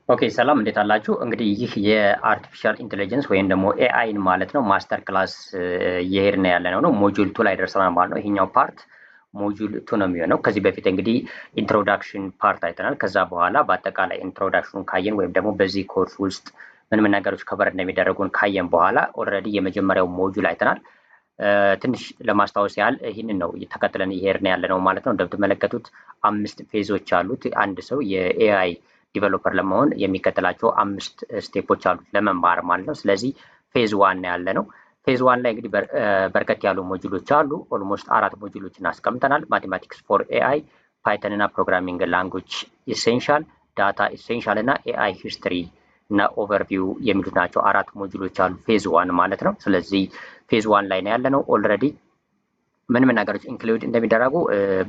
ኦኬ ሰላም እንዴት አላችሁ? እንግዲህ ይህ የአርቲፊሻል ኢንቴሊጀንስ ወይም ደግሞ ኤአይን ማለት ነው ማስተር ክላስ እየሄድን ያለነው ነው። ሞጁል ቱ ላይ ደርሰናል ማለት ነው። ይሄኛው ፓርት ሞጁል ቱ ነው የሚሆነው። ከዚህ በፊት እንግዲህ ኢንትሮዳክሽን ፓርት አይተናል። ከዛ በኋላ በአጠቃላይ ኢንትሮዳክሽኑን ካየን ወይም ደግሞ በዚህ ኮርስ ውስጥ ምን ምን ነገሮች ከበር እንደሚደረጉን ካየን በኋላ ኦልሬዲ የመጀመሪያው ሞጁል አይተናል። ትንሽ ለማስታወስ ያህል ይህንን ነው ተከትለን እየሄድን ያለነው ማለት ነው። እንደምትመለከቱት 5 ፌዞች አሉት። አንድ ሰው የኤአይ ዲቨሎፐር ለመሆን የሚከተላቸው 5 ስቴፖች አሉት ለመማር ማለት ነው። ስለዚህ ፌዝ ዋን ያለ ነው። ፌዝ ዋን ላይ እንግዲህ በርከት ያሉ ሞጁሎች አሉ። ኦልሞስት 4 ሞጁሎችን አስቀምጠናል። ማቴማቲክስ ፎር ኤአይ፣ ፓይተን እና ፕሮግራሚንግ ላንጉጅ ኢሴንሻል፣ ዳታ ኢሴንሻል እና ኤአይ ሂስትሪ እና ኦቨርቪው የሚሉት ናቸው። 4 ሞጁሎች አሉ ፌዝ ዋን ማለት ነው። ስለዚህ ፌዝ ዋን ላይ ነው ያለ ነው። ኦልሬዲ ምን ምን ነገሮች ኢንክሉድ እንደሚደረጉ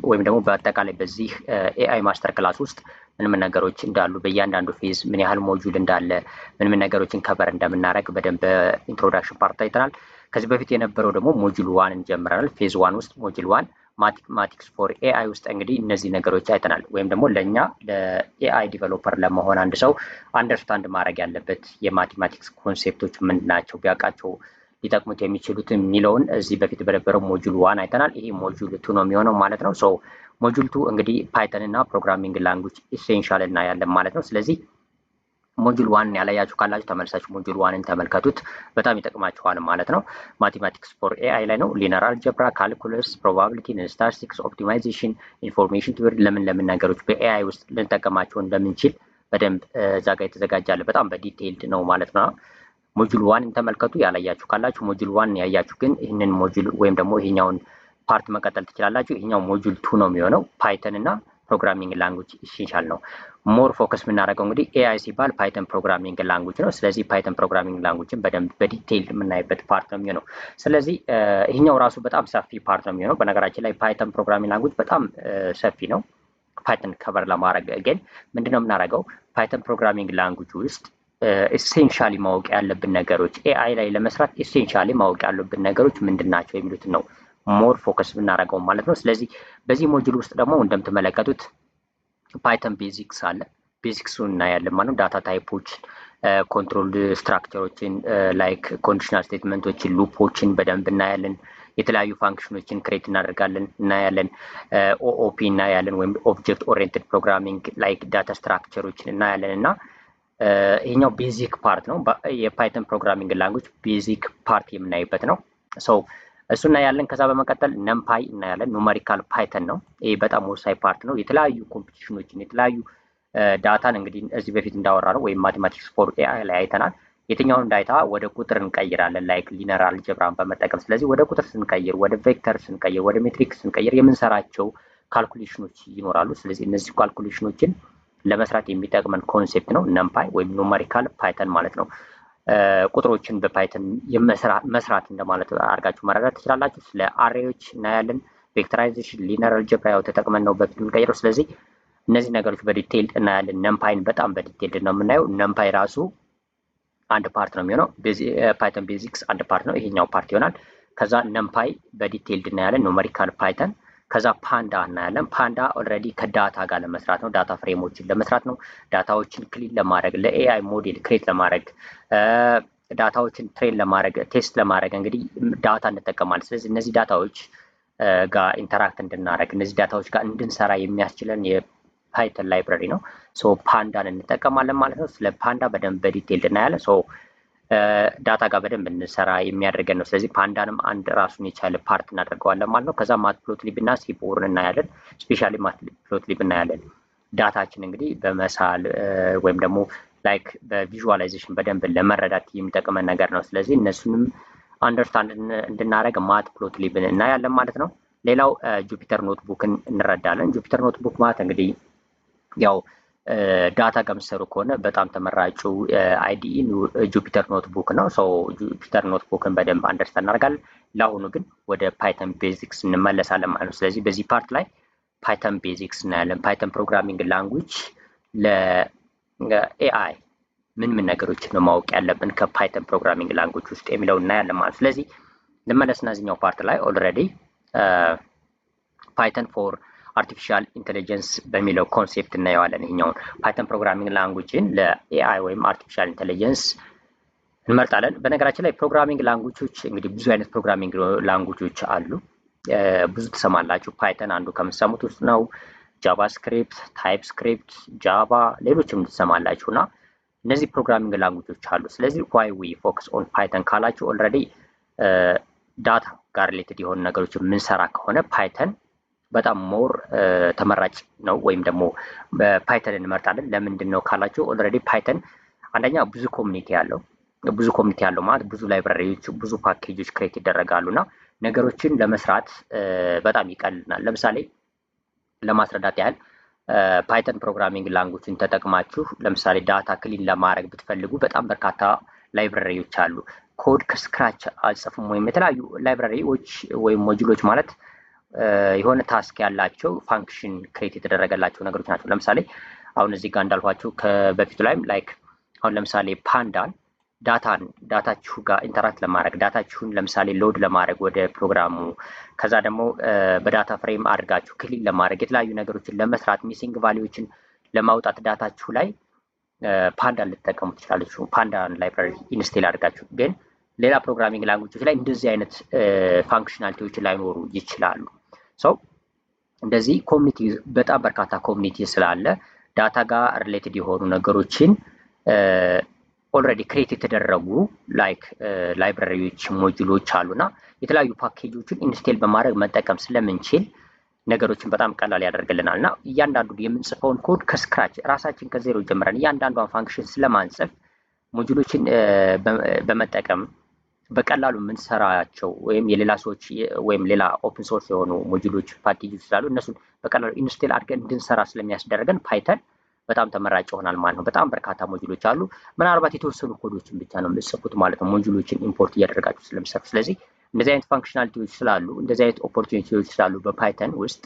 ወይም ደግሞ በአጠቃላይ በዚህ ኤአይ ማስተር ክላስ ውስጥ ምን ምን ነገሮች እንዳሉ በእያንዳንዱ ፌዝ ምን ያህል ሞጁል እንዳለ ምን ምን ነገሮችን ከበር እንደምናደርግ በደንብ ኢንትሮዳክሽን ፓርት አይተናል። ከዚህ በፊት የነበረው ደግሞ ሞጁል ዋን እንጀምራለን። ፌዝ ዋን ውስጥ ሞጁል ዋን ማቴማቲክስ ፎር ኤአይ ውስጥ እንግዲህ እነዚህ ነገሮች አይተናል። ወይም ደግሞ ለእኛ ለኤአይ ዲቨሎፐር ለመሆን አንድ ሰው አንደርስታንድ ማድረግ ያለበት የማቴማቲክስ ኮንሴፕቶች ምንድን ናቸው ቢያውቃቸው ሊጠቅሙት የሚችሉት የሚለውን እዚህ በፊት በነበረው ሞጁል ዋን አይተናል። ይሄ ሞጁል ቱ ነው የሚሆነው ማለት ነው። ሶ ሞጁል ቱ እንግዲህ ፓይተን እና ፕሮግራሚንግ ላንጉጅ ኢሴንሻል እናያለን ማለት ነው። ስለዚህ ሞጁል ዋን ያላያችሁ ካላችሁ ተመልሳችሁ ሞጁል ዋንን ተመልከቱት፣ በጣም ይጠቅማችኋል ማለት ነው። ማቴማቲክስ ፎር ኤአይ ላይ ነው። ሊነር አልጀብራ፣ ካልኩለስ፣ ፕሮባቢሊቲ፣ ስታቲስቲክስ፣ ኦፕቲማይዜሽን፣ ኢንፎርሜሽን ቲዎሪ ለምን ነገሮች በኤአይ ውስጥ ልንጠቀማቸው እንደምንችል በደንብ እዛ ጋር የተዘጋጃለ በጣም በዲቴይልድ ነው ማለት ነው። ሞጁል ዋንን ተመልከቱ ያላያችሁ ካላችሁ። ሞጁል ዋን ያያችሁ ግን ይህንን ሞጁል ወይም ደግሞ ይሄኛውን ፓርት መቀጠል ትችላላችሁ። ይሄኛው ሞጁል ቱ ነው የሚሆነው። ፓይተን እና ፕሮግራሚንግ ላንጉጅ ኢሴንሻል ነው። ሞር ፎከስ የምናደርገው እንግዲህ ኤአይ ሲባል ፓይተን ፕሮግራሚንግ ላንጉጅ ነው። ስለዚህ ፓይተን ፕሮግራሚንግ ላንጉጅን በደንብ በዲቴይል የምናይበት ፓርት ነው የሚሆነው። ስለዚህ ይሄኛው ራሱ በጣም ሰፊ ፓርት ነው የሚሆነው። በነገራችን ላይ ፓይተን ፕሮግራሚንግ ላንጉጅ በጣም ሰፊ ነው። ፓይተን ከቨር ለማድረግ ግን ምንድነው የምናደርገው ፓይተን ፕሮግራሚንግ ላንጉጅ ውስጥ ኤሴንሻሊ ማወቅ ያለብን ነገሮች ኤአይ ላይ ለመስራት ኤሴንሻሊ ማወቅ ያለብን ነገሮች ምንድን ናቸው የሚሉትን ነው ሞር ፎከስ ብናደርገው ማለት ነው። ስለዚህ በዚህ ሞጁል ውስጥ ደግሞ እንደምትመለከቱት ፓይተን ቤዚክስ አለ። ቤዚክሱን እናያለን ማለት ነው። ዳታ ታይፖችን፣ ኮንትሮል ስትራክቸሮችን ላይክ ኮንዲሽናል ስቴትመንቶችን፣ ሉፖችን በደንብ እናያለን። የተለያዩ ፋንክሽኖችን ክሬት እናያለን። ኦኦፒ እናያለን ወይም ኦብጀክት ኦሪየንትድ ፕሮግራሚንግ ላይክ ዳታ ስትራክቸሮችን እናያለን እና ይሄኛው ቤዚክ ፓርት ነው። የፓይተን ፕሮግራሚንግ ላንጉጅ ቤዚክ ፓርት የምናይበት ነው። ሶ እሱ እናያለን። ከዛ በመቀጠል ነምፓይ እናያለን። ኑመሪካል ፓይተን ነው። ይሄ በጣም ወሳኝ ፓርት ነው። የተለያዩ ኮምፒቲሽኖችን የተለያዩ ዳታን እንግዲህ እዚህ በፊት እንዳወራ ነው ወይም ማቴማቲክስ ፎር ኤአይ ላይ አይተናል። የትኛውን ዳታ ወደ ቁጥር እንቀይራለን ላይክ ሊነር አልጀብራን በመጠቀም ስለዚህ ወደ ቁጥር ስንቀይር፣ ወደ ቬክተር ስንቀይር፣ ወደ ሜትሪክ ስንቀይር የምንሰራቸው ካልኩሌሽኖች ይኖራሉ። ስለዚህ እነዚህ ካልኩሌሽኖችን ለመስራት የሚጠቅመን ኮንሴፕት ነው ነምፓይ ወይም ኑመሪካል ፓይተን ማለት ነው። ቁጥሮችን በፓይተን መስራት እንደማለት አድርጋችሁ መረዳት ትችላላችሁ። ስለ አሬዎች እናያለን። ቬክተራይዜሽን፣ ሊነር አልጀብራ ያው ተጠቅመን ነው በፊት የምንቀይረው። ስለዚህ እነዚህ ነገሮች በዲቴይል እናያለን። ነምፓይን በጣም በዲቴይል ነው የምናየው። ነምፓይ ራሱ አንድ ፓርት ነው የሚሆነው። ፓይተን ቤዚክስ አንድ ፓርት ነው፣ ይሄኛው ፓርት ይሆናል። ከዛ ነምፓይ በዲቴይል እናያለን። ኑመሪካል ፓይተን ከዛ ፓንዳ እናያለን። ፓንዳ ኦልሬዲ ከዳታ ጋር ለመስራት ነው። ዳታ ፍሬሞችን ለመስራት ነው። ዳታዎችን ክሊን ለማድረግ ለኤአይ ሞዴል ክሬት ለማድረግ ዳታዎችን ትሬን ለማድረግ ቴስት ለማድረግ እንግዲህ ዳታ እንጠቀማለን። ስለዚህ እነዚህ ዳታዎች ጋር ኢንተራክት እንድናደረግ እነዚህ ዳታዎች ጋር እንድንሰራ የሚያስችለን የፓይተን ላይብረሪ ነው። ሶ ፓንዳን እንጠቀማለን ማለት ነው። ስለ ፓንዳ በደንብ በዲቴይል እናያለን። ሶ ዳታ ጋር በደንብ እንሰራ የሚያደርገን ነው። ስለዚህ ፓንዳንም አንድ ራሱን የቻለ ፓርት እናደርገዋለን ማለት ነው። ከዛ ማትፕሎትሊብ እና ሲቦርን እናያለን። ስፔሻሊ ማትፕሎትሊብ እናያለን። ዳታችን እንግዲህ በመሳል ወይም ደግሞ ላይክ በቪዥዋላይዜሽን በደንብ ለመረዳት የሚጠቅመን ነገር ነው። ስለዚህ እነሱንም አንደርስታንድ እንድናደረግ ማትፕሎትሊብን እናያለን ማለት ነው። ሌላው ጁፒተር ኖትቡክን እንረዳለን። ጁፒተር ኖትቡክ ማለት እንግዲህ ያው ዳታ ከምትሰሩ ከሆነ በጣም ተመራጩ አይዲኢ ጁፒተር ኖትቡክ ነው። ሶ ጁፒተር ኖትቡክን በደንብ አንደርስታንድ እናደርጋለን። ለአሁኑ ግን ወደ ፓይተን ቤዚክስ እንመለሳለን ማለት ነው። ስለዚህ በዚህ ፓርት ላይ ፓይተን ቤዚክስ እናያለን። ፓይተን ፕሮግራሚንግ ላንጉጅ ለኤአይ ምን ነገሮችን ነው ማወቅ ያለብን ከፓይተን ፕሮግራሚንግ ላንጉጅ ውስጥ የሚለው እናያለን ማለት። ስለዚህ ልመለስና እዚህኛው ፓርት ላይ ኦልሬዲ ፓይተን ፎር አርቲፊሻል ኢንተለጀንስ በሚለው ኮንሴፕት እናየዋለን። ይሄኛውን ፓይተን ፕሮግራሚንግ ላንጉጅን ለኤአይ ወይም አርቲፊሻል ኢንተለጀንስ እንመርጣለን። በነገራችን ላይ ፕሮግራሚንግ ላንጉጆች እንግዲህ ብዙ አይነት ፕሮግራሚንግ ላንጉጆች አሉ። ብዙ ትሰማላችሁ። ፓይተን አንዱ ከምትሰሙት ውስጥ ነው። ጃቫስክሪፕት፣ ታይፕስክሪፕት፣ ጃቫ ሌሎችም ትሰማላችሁ እና እነዚህ ፕሮግራሚንግ ላንጉጆች አሉ። ስለዚህ ዋይ ዊ ፎከስ ኦን ፓይተን ካላችሁ ኦልሬዲ ዳታ ጋር ሪሌትድ የሆኑ ነገሮች የምንሰራ ከሆነ ፓይተን በጣም ሞር ተመራጭ ነው፣ ወይም ደግሞ ፓይተን እንመርጣለን። ለምንድን ነው ካላችሁ ኦልሬዲ ፓይተን አንደኛ ብዙ ኮሚኒቲ ያለው ማለት ብዙ ላይብራሪዎች፣ ብዙ ፓኬጆች ክሬት ይደረጋሉ እና ነገሮችን ለመስራት በጣም ይቀልናል። ለምሳሌ ለማስረዳት ያህል ፓይተን ፕሮግራሚንግ ላንጉጅን ተጠቅማችሁ ለምሳሌ ዳታ ክሊን ለማድረግ ብትፈልጉ በጣም በርካታ ላይብራሪዎች አሉ። ኮድ ከስክራች አልጽፉም፣ ወይም የተለያዩ ላይብራሪዎች ወይም ሞጁሎች ማለት የሆነ ታስክ ያላቸው ፋንክሽን ክሬት የተደረገላቸው ነገሮች ናቸው። ለምሳሌ አሁን እዚህ ጋር እንዳልኳችሁ ከበፊቱ ላይም ላይክ አሁን ለምሳሌ ፓንዳን ዳታችሁ ጋር ኢንተራክት ለማድረግ ዳታችሁን ለምሳሌ ሎድ ለማድረግ ወደ ፕሮግራሙ ከዛ ደግሞ በዳታ ፍሬም አድርጋችሁ ክሊን ለማድረግ የተለያዩ ነገሮችን ለመስራት ሚሲንግ ቫሊዎችን ለማውጣት ዳታችሁ ላይ ፓንዳን ልትጠቀሙ ትችላላችሁ። ፓንዳን ላይብራሪ ኢንስቴል አድርጋችሁ። ግን ሌላ ፕሮግራሚንግ ላንጉጆች ላይ እንደዚህ አይነት ፋንክሽናሊቲዎች ላይኖሩ ይችላሉ። ሰው እንደዚህ ኮሚኒቲ በጣም በርካታ ኮሚኒቲ ስላለ ዳታ ጋር ሪሌትድ የሆኑ ነገሮችን ኦልሬዲ ክሬት የተደረጉ ላይክ ላይብራሪዎች ሞጁሎች አሉና የተለያዩ ፓኬጆችን ኢንስቴል በማድረግ መጠቀም ስለምንችል ነገሮችን በጣም ቀላል ያደርግልናል እና እያንዳንዱ የምንጽፈውን ኮድ ከስክራች ራሳችን ከዜሮ ጀምረን እያንዳንዷን ፋንክሽን ስለማንጽፍ ሞጁሎችን በመጠቀም በቀላሉ የምንሰራቸው ወይም የሌላ ሰዎች ወይም ሌላ ኦፕን ሶርስ የሆኑ ሞጁሎች ፓኬጆች ስላሉ እነሱን በቀላሉ ኢንስቴል አድርገን እንድንሰራ ስለሚያስደርገን ፓይተን በጣም ተመራጭ ይሆናል ማለት ነው። በጣም በርካታ ሞጁሎች አሉ። ምናልባት የተወሰኑ ኮዶችን ብቻ ነው የምትጽፉት ማለት ነው፣ ሞጁሎችን ኢምፖርት እያደረጋችሁ ስለምትሰሩ። ስለዚህ እንደዚህ አይነት ፋንክሽናሊቲዎች ስላሉ፣ እንደዚህ አይነት ኦፖርቹኒቲዎች ስላሉ በፓይተን ውስጥ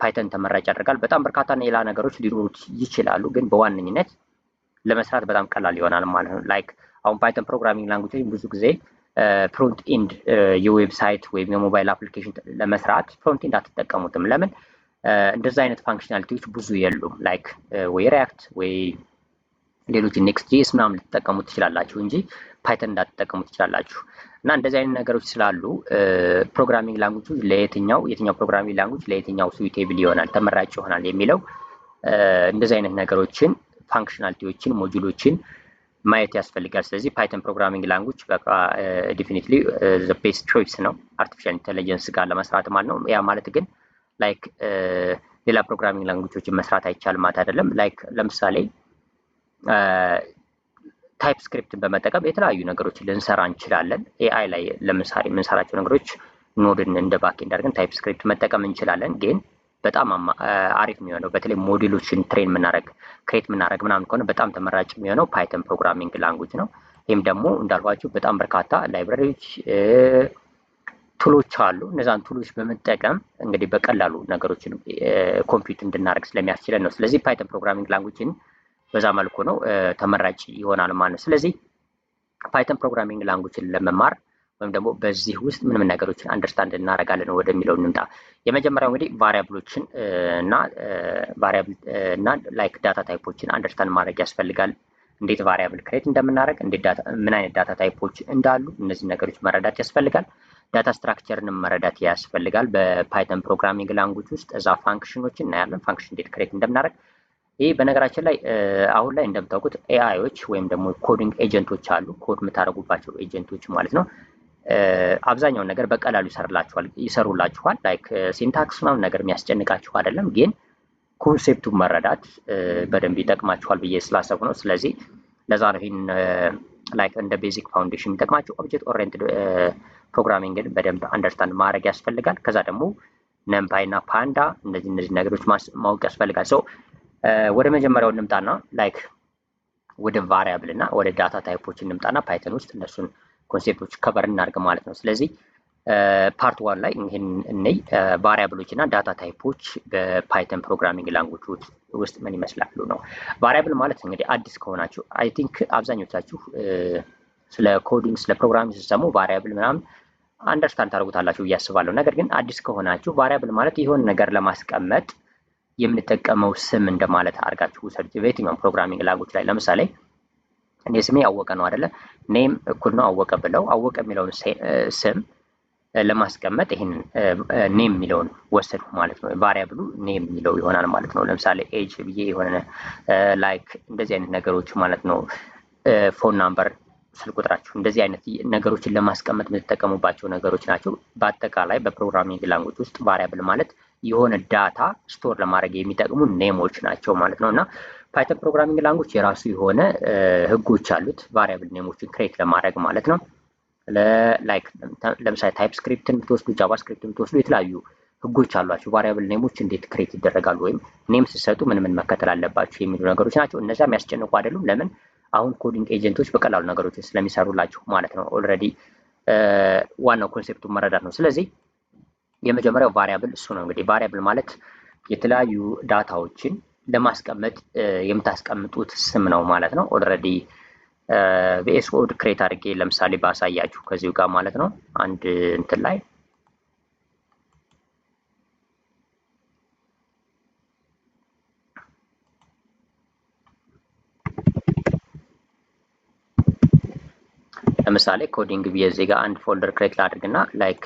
ፓይተን ተመራጭ ያደርጋል። በጣም በርካታ ሌላ ነገሮች ሊኖሩት ይችላሉ፣ ግን በዋነኝነት ለመስራት በጣም ቀላል ይሆናል ማለት ነው። ላይክ አሁን ፓይተን ፕሮግራሚንግ ላንጉጆች ብዙ ጊዜ ፍሮንት ኢንድ የዌብሳይት ወይም የሞባይል አፕሊኬሽን ለመስራት ፍሮንት ኢንድ አትጠቀሙትም። ለምን? እንደዛ አይነት ፋንክሽናሊቲዎች ብዙ የሉም። ላይክ ወይ ሪያክት ወይ ሌሎች ኔክስት ጄስ ምናምን ልትጠቀሙ ትችላላችሁ እንጂ ፓይተን እንዳትጠቀሙ ትችላላችሁ። እና እንደዚህ አይነት ነገሮች ስላሉ ፕሮግራሚንግ ላንጉጅ የትኛው ፕሮግራሚንግ ላንጉጅ ለየትኛው ስዊቴብል ይሆናል ተመራጭ ይሆናል የሚለው እንደዚህ አይነት ነገሮችን ፋንክሽናሊቲዎችን ሞጁሎችን ማየት ያስፈልጋል። ስለዚህ ፓይተን ፕሮግራሚንግ ላንጉጅ በቃ ዴፊኒትሊ ዘ ቤስት ቾይስ ነው አርቲፊሻል ኢንተለጀንስ ጋር ለመስራት ማለት ነው። ያ ማለት ግን ላይክ ሌላ ፕሮግራሚንግ ላንጉጆችን መስራት አይቻልም ማለት አይደለም። ላይክ ለምሳሌ ታይፕስክሪፕትን በመጠቀም የተለያዩ ነገሮችን ልንሰራ እንችላለን። ኤአይ ላይ ለምሳሌ የምንሰራቸው ነገሮች ኖድን እንደ ባክኤንድ አድርገን ታይፕስክሪፕት መጠቀም እንችላለን። ግን በጣም አሪፍ የሚሆነው በተለይ ሞዴሎችን ትሬን ክሬት የምናደርግ ምናምን ከሆነ በጣም ተመራጭ የሚሆነው ፓይተን ፕሮግራሚንግ ላንጉጅ ነው። ይህም ደግሞ እንዳልኳችሁ በጣም በርካታ ላይብራሪዎች ቱሎች አሉ። እነዛን ቱሎች በመጠቀም እንግዲህ በቀላሉ ነገሮችን ኮምፒውት እንድናደርግ ስለሚያስችለን ነው። ስለዚህ ፓይተን ፕሮግራሚንግ ላንጉጅን በዛ መልኩ ነው ተመራጭ ይሆናል ማለት ነው። ስለዚህ ፓይተን ፕሮግራሚንግ ላንጉጅን ለመማር ወይም ደግሞ በዚህ ውስጥ ምን ነገሮችን አንደርስታንድ እናደርጋለን ወደሚለው እንምጣ። የመጀመሪያው እንግዲህ ቫሪያብሎችን እና ላይክ ዳታ ታይፖችን አንደርስታንድ ማድረግ ያስፈልጋል። እንዴት ቫሪያብል ክሬት እንደምናደርግ፣ ምን አይነት ዳታ ታይፖች እንዳሉ እነዚህ ነገሮች መረዳት ያስፈልጋል። ዳታ ስትራክቸርንም መረዳት ያስፈልጋል። በፓይተን ፕሮግራሚንግ ላንጉጅ ውስጥ እዛ ፋንክሽኖችን እናያለን። ፋንክሽን እንዴት ክሬት እንደምናደርግ። ይህ በነገራችን ላይ አሁን ላይ እንደምታውቁት ኤአይዎች ወይም ደግሞ ኮዲንግ ኤጀንቶች አሉ። ኮድ የምታደርጉባቸው ኤጀንቶች ማለት ነው። አብዛኛውን ነገር በቀላሉ ይሰሩላችኋል። ላይክ ሲንታክስ ምናምን ነገር የሚያስጨንቃችሁ አይደለም፣ ግን ኮንሴፕቱን መረዳት በደንብ ይጠቅማችኋል ብዬ ስላሰቡ ነው። ስለዚህ ለዛ ነው ይህን ላይክ እንደ ቤዚክ ፋውንዴሽን የሚጠቅማቸው። ኦብጀክት ኦሪየንትድ ፕሮግራሚንግን በደንብ አንደርስታንድ ማድረግ ያስፈልጋል። ከዛ ደግሞ ነምፓይ እና ፓንዳ እነዚህ ነገሮች ማወቅ ያስፈልጋል። ሰው ወደ መጀመሪያው እንምጣና ላይክ ወደ ቫሪያብል እና ወደ ዳታ ታይፖች እንምጣና ፓይተን ውስጥ እነሱን ኮንሴፕቶች ከቨር እናድርግ ማለት ነው። ስለዚህ ፓርት ዋን ላይ ይህን እንይ። ቫሪያብሎች እና ዳታ ታይፖች በፓይተን ፕሮግራሚንግ ላንጉጅ ውስጥ ምን ይመስላሉ ነው። ቫሪያብል ማለት እንግዲህ አዲስ ከሆናችሁ አይ ቲንክ አብዛኞቻችሁ ስለ ኮዲንግ ስለ ፕሮግራሚንግ ሲሰሙ ቫሪያብል ምናምን አንደርስታንድ ታደርጉታላችሁ ብዬ አስባለሁ። ነገር ግን አዲስ ከሆናችሁ ቫሪያብል ማለት የሆነ ነገር ለማስቀመጥ የምንጠቀመው ስም እንደማለት አድርጋችሁ ውሰዱት። በየትኛውም ፕሮግራሚንግ ላንጉጅ ላይ ለምሳሌ እኔ ስሜ አወቀ ነው አይደለ? ኔም እኩል ነው አወቀ ብለው አወቀ የሚለውን ስም ለማስቀመጥ ይህን ኔም የሚለውን ወሰዱ ማለት ነው። ቫሪያብሉ ኔም የሚለው ይሆናል ማለት ነው። ለምሳሌ ኤጅ ብዬ የሆነ ላይክ እንደዚህ አይነት ነገሮች ማለት ነው። ፎን ናምበር፣ ስልክ ቁጥራችሁ፣ እንደዚህ አይነት ነገሮችን ለማስቀመጥ የምትጠቀሙባቸው ነገሮች ናቸው። በአጠቃላይ በፕሮግራሚንግ ላንጉጅ ውስጥ ቫሪያብል ማለት የሆነ ዳታ ስቶር ለማድረግ የሚጠቅሙ ኔሞች ናቸው ማለት ነው። እና ፓይተን ፕሮግራሚንግ ላንጉጅ የራሱ የሆነ ህጎች አሉት ቫሪያብል ኔሞችን ክሬት ለማድረግ ማለት ነው። ላይክ ለምሳሌ ታይፕ ስክሪፕትን ብትወስዱ፣ ጃቫስክሪፕትን ብትወስዱ የተለያዩ ህጎች አሏቸው። ቫሪያብል ኔሞች እንዴት ክሬት ይደረጋሉ ወይም ኔም ሲሰጡ ምን ምን መከተል አለባቸው የሚሉ ነገሮች ናቸው። እነዚያ የሚያስጨንቁ አይደሉም። ለምን? አሁን ኮዲንግ ኤጀንቶች በቀላሉ ነገሮችን ስለሚሰሩላችሁ ማለት ነው። ኦልሬዲ ዋናው ኮንሴፕቱን መረዳት ነው። ስለዚህ የመጀመሪያው ቫሪያብል እሱ ነው። እንግዲህ ቫሪያብል ማለት የተለያዩ ዳታዎችን ለማስቀመጥ የምታስቀምጡት ስም ነው ማለት ነው። ኦልሬዲ ቪኤስ ኮድ ክሬት አድርጌ ለምሳሌ ባሳያችሁ ከዚሁ ጋር ማለት ነው አንድ እንትን ላይ ለምሳሌ ኮዲንግ ብዬ እዚህ ጋር አንድ ፎልደር ክሬት ላድርግና ላይክ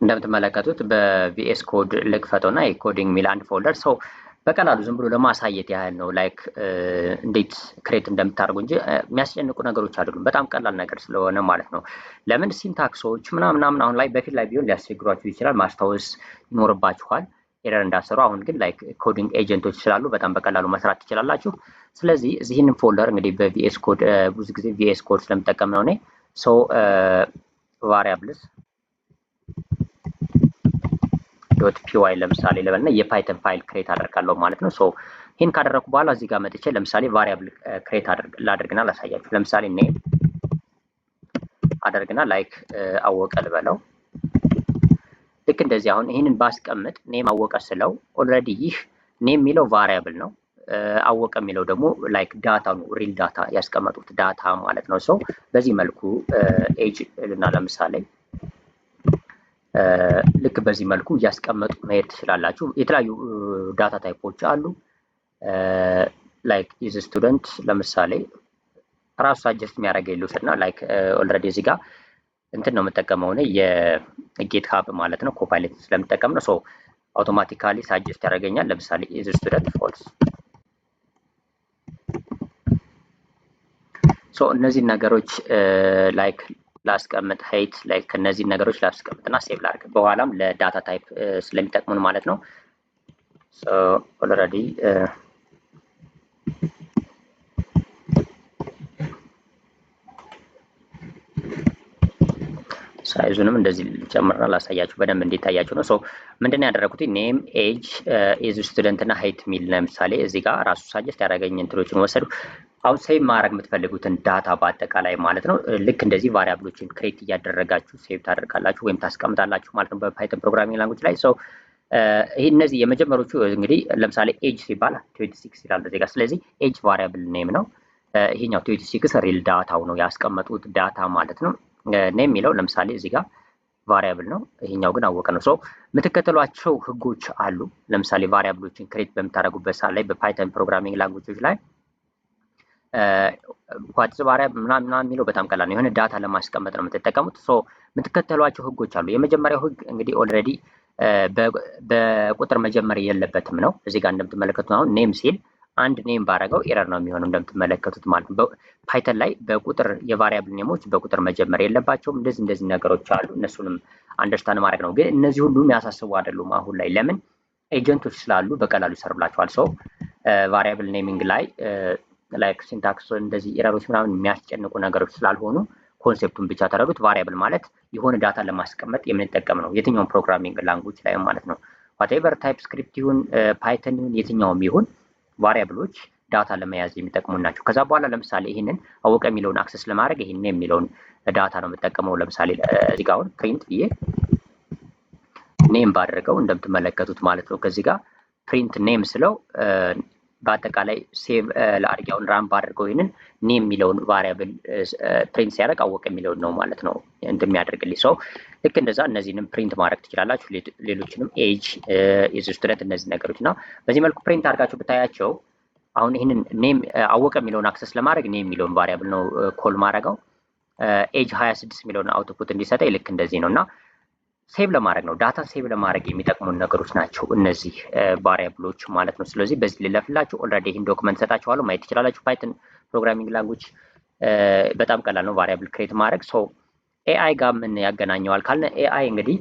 እንደምትመለከቱት በቪኤስ ኮድ ልክፈተውና የኮዲንግ ሚል አንድ ፎልደር ሰው በቀላሉ ዝም ብሎ ለማሳየት ያህል ነው። ላይክ እንዴት ክሬት እንደምታደርጉ እንጂ የሚያስጨንቁ ነገሮች አይደሉም። በጣም ቀላል ነገር ስለሆነ ማለት ነው። ለምን ሲንታክሶች ምናምን አሁን ላይ በፊት ላይ ቢሆን ሊያስቸግሯችሁ ይችላል፣ ማስታወስ ይኖርባችኋል ኤረር እንዳሰሩ። አሁን ግን ላይክ ኮዲንግ ኤጀንቶች ስላሉ በጣም በቀላሉ መስራት ትችላላችሁ። ስለዚህ እዚህንን ፎልደር እንግዲህ በቪኤስ ኮድ ብዙ ጊዜ ቪኤስ ኮድ ስለምጠቀም ነው እኔ ሰው ቫሪያብልስ ዶት ፒዋይ ለምሳሌ ልበልና የፓይተን ፋይል ክሬት አደርጋለሁ ማለት ነው። ሶ ይህን ካደረኩ በኋላ እዚህ ጋር መጥቼ ለምሳሌ ቫሪያብል ክሬት ላደርግና ላሳያችሁ። ለምሳሌ ኔም አደርግና ላይክ አወቀ ልበለው። ልክ እንደዚህ አሁን ይህንን ባስቀምጥ ኔም አወቀ ስለው ኦልሬዲ ይህ ኔም የሚለው ቫሪያብል ነው። አወቀ የሚለው ደግሞ ላይክ ዳታ ነው፣ ሪል ዳታ ያስቀመጡት ዳታ ማለት ነው። ሰው በዚህ መልኩ ኤጅ እና ለምሳሌ ልክ በዚህ መልኩ እያስቀመጡ መሄድ ትችላላችሁ። የተለያዩ ዳታ ታይፖች አሉ። ላይክ ኢዝ ስቱደንት ለምሳሌ ራሱ ሳጀስት የሚያደርገው ልውሰድና ላይክ ኦልሬዲ እዚህ ጋር እንትን ነው የምጠቀመው እኔ የጌት ሀብ ማለት ነው፣ ኮፓይለት ስለምጠቀም ነው። ሶ አውቶማቲካሊ ሳጀስት ያደርገኛል። ለምሳሌ ኢዝ ስቱደንት ፎልስ። ሶ እነዚህ ነገሮች ላይክ ላስቀምጥ ሄይት ላይክ ከነዚህ ነገሮች ላስቀምጥና ሴቭ ላድርግ። በኋላም ለዳታ ታይፕ ስለሚጠቅሙን ማለት ነው። ሶ ኦልሬዲ ሳይዙንም እንደዚህ ጨምርና ላሳያችሁ በደንብ እንዲታያችሁ ነው። ሶ ምንድነው ያደረኩት ኔም ኤጅ ኢዝ ስቱደንት እና ሄይት ሚል ለምሳሌ እዚህ ጋር ራሱ ሳጀስት ያደረገኝ እንትኖችን ወሰዱ። አሁን ሴቭ ማድረግ የምትፈልጉትን ዳታ በአጠቃላይ ማለት ነው ልክ እንደዚህ ቫሪያብሎችን ክሬት እያደረጋችሁ ሴቭ ታደርጋላችሁ ወይም ታስቀምጣላችሁ ማለት ነው በፓይተን ፕሮግራሚንግ ላንጉጅ ላይ። ሰው ይህ እነዚህ የመጀመሪያዎቹ እንግዲህ ለምሳሌ ኤጅ ሲባል 26 ይላል እዚህ ጋር። ስለዚህ ኤጅ ቫሪያብል ኔም ነው። ይሄኛው 26 ሪል ዳታው ነው ያስቀመጡት ዳታ ማለት ነው። ኔም የሚለው ለምሳሌ እዚህ ጋር ቫሪያብል ነው፣ ይሄኛው ግን አወቀ ነው። ሶ የምትከተሏቸው ህጎች አሉ። ለምሳሌ ቫሪያብሎችን ክሬት በምታደርጉበት ሰዓት ላይ በፓይተን ፕሮግራሚንግ ላንጉጆች ላይ ዋትስ ቫሪያብል ምናምን የሚለው በጣም ቀላል ነው። የሆነ ዳታ ለማስቀመጥ ነው የምትጠቀሙት። ሶ የምትከተሏቸው ህጎች አሉ። የመጀመሪያው ህግ እንግዲህ ኦልሬዲ በቁጥር መጀመር የለበትም ነው። እዚህ ጋር እንደምትመለከቱት አሁን ኔም ሲል አንድ ኔም ባረገው ኤረር ነው የሚሆነው እንደምትመለከቱት ማለት ነው። ፓይተን ላይ በቁጥር የቫሪያብል ኔሞች በቁጥር መጀመር የለባቸውም። እንደዚህ ነገሮች አሉ። እነሱንም አንደርስታንድ ማድረግ ነው። ግን እነዚህ ሁሉ የሚያሳስቡ አይደሉም አሁን ላይ። ለምን? ኤጀንቶች ስላሉ በቀላሉ ይሰርብላቸዋል። ሰው ቫሪያብል ኔሚንግ ላይ ላይክ ሲንታክስ እንደዚህ ኤረሮች ምናምን የሚያስጨንቁ ነገሮች ስላልሆኑ ኮንሴፕቱን ብቻ ተረዱት። ቫሪያብል ማለት የሆነ ዳታ ለማስቀመጥ የምንጠቀም ነው የትኛውን ፕሮግራሚንግ ላንጉጅ ላይ ማለት ነው። ዋቴቨር ታይፕስክሪፕት ይሁን ፓይተን ይሁን የትኛውም ይሁን ቫሪያብሎች ዳታ ለመያዝ የሚጠቅሙ ናቸው። ከዛ በኋላ ለምሳሌ ይህንን አወቀ የሚለውን አክሰስ ለማድረግ ይህንን የሚለውን ዳታ ነው የምጠቀመው። ለምሳሌ እዚህ ጋር አሁን ፕሪንት ብዬ ኔም ባደረገው እንደምትመለከቱት ማለት ነው። ከዚህ ጋር ፕሪንት ኔም ስለው በአጠቃላይ ሴቭ ለአድርጌ አሁን ራም ባደርገው ይህንን ኔም የሚለውን ቫሪያብል ፕሪንት ሲያደርግ አወቀ የሚለውን ነው ማለት ነው እንደሚያደርግልኝ። ሰው ልክ እንደዛ እነዚህንም ፕሪንት ማድረግ ትችላላችሁ። ሌሎችንም ኤጅ ኢዝ ስቱደንት እነዚህ ነገሮች እና በዚህ መልኩ ፕሪንት አድርጋችሁ ብታያቸው አሁን ይህንን ኔም አወቀ የሚለውን አክሰስ ለማድረግ ኔም የሚለውን ቫሪያብል ነው ኮል ማድረገው። ኤጅ 26 የሚለውን አውትፑት እንዲሰጠኝ ልክ እንደዚህ ነው እና ሴቭ ለማድረግ ነው ዳታ ሴቭ ለማድረግ የሚጠቅሙን ነገሮች ናቸው እነዚህ ቫሪያብሎች ማለት ነው። ስለዚህ በዚህ ልለፍላችሁ። ኦልሬዲ ይህን ዶክመንት ሰጣችኋለሁ ማየት ትችላላችሁ። ፓይተን ፕሮግራሚንግ ላንጉጅ በጣም ቀላል ነው ቫሪያብል ክሬት ማድረግ። ሶ ኤአይ ጋር ምን ያገናኘዋል ካልን ኤአይ እንግዲህ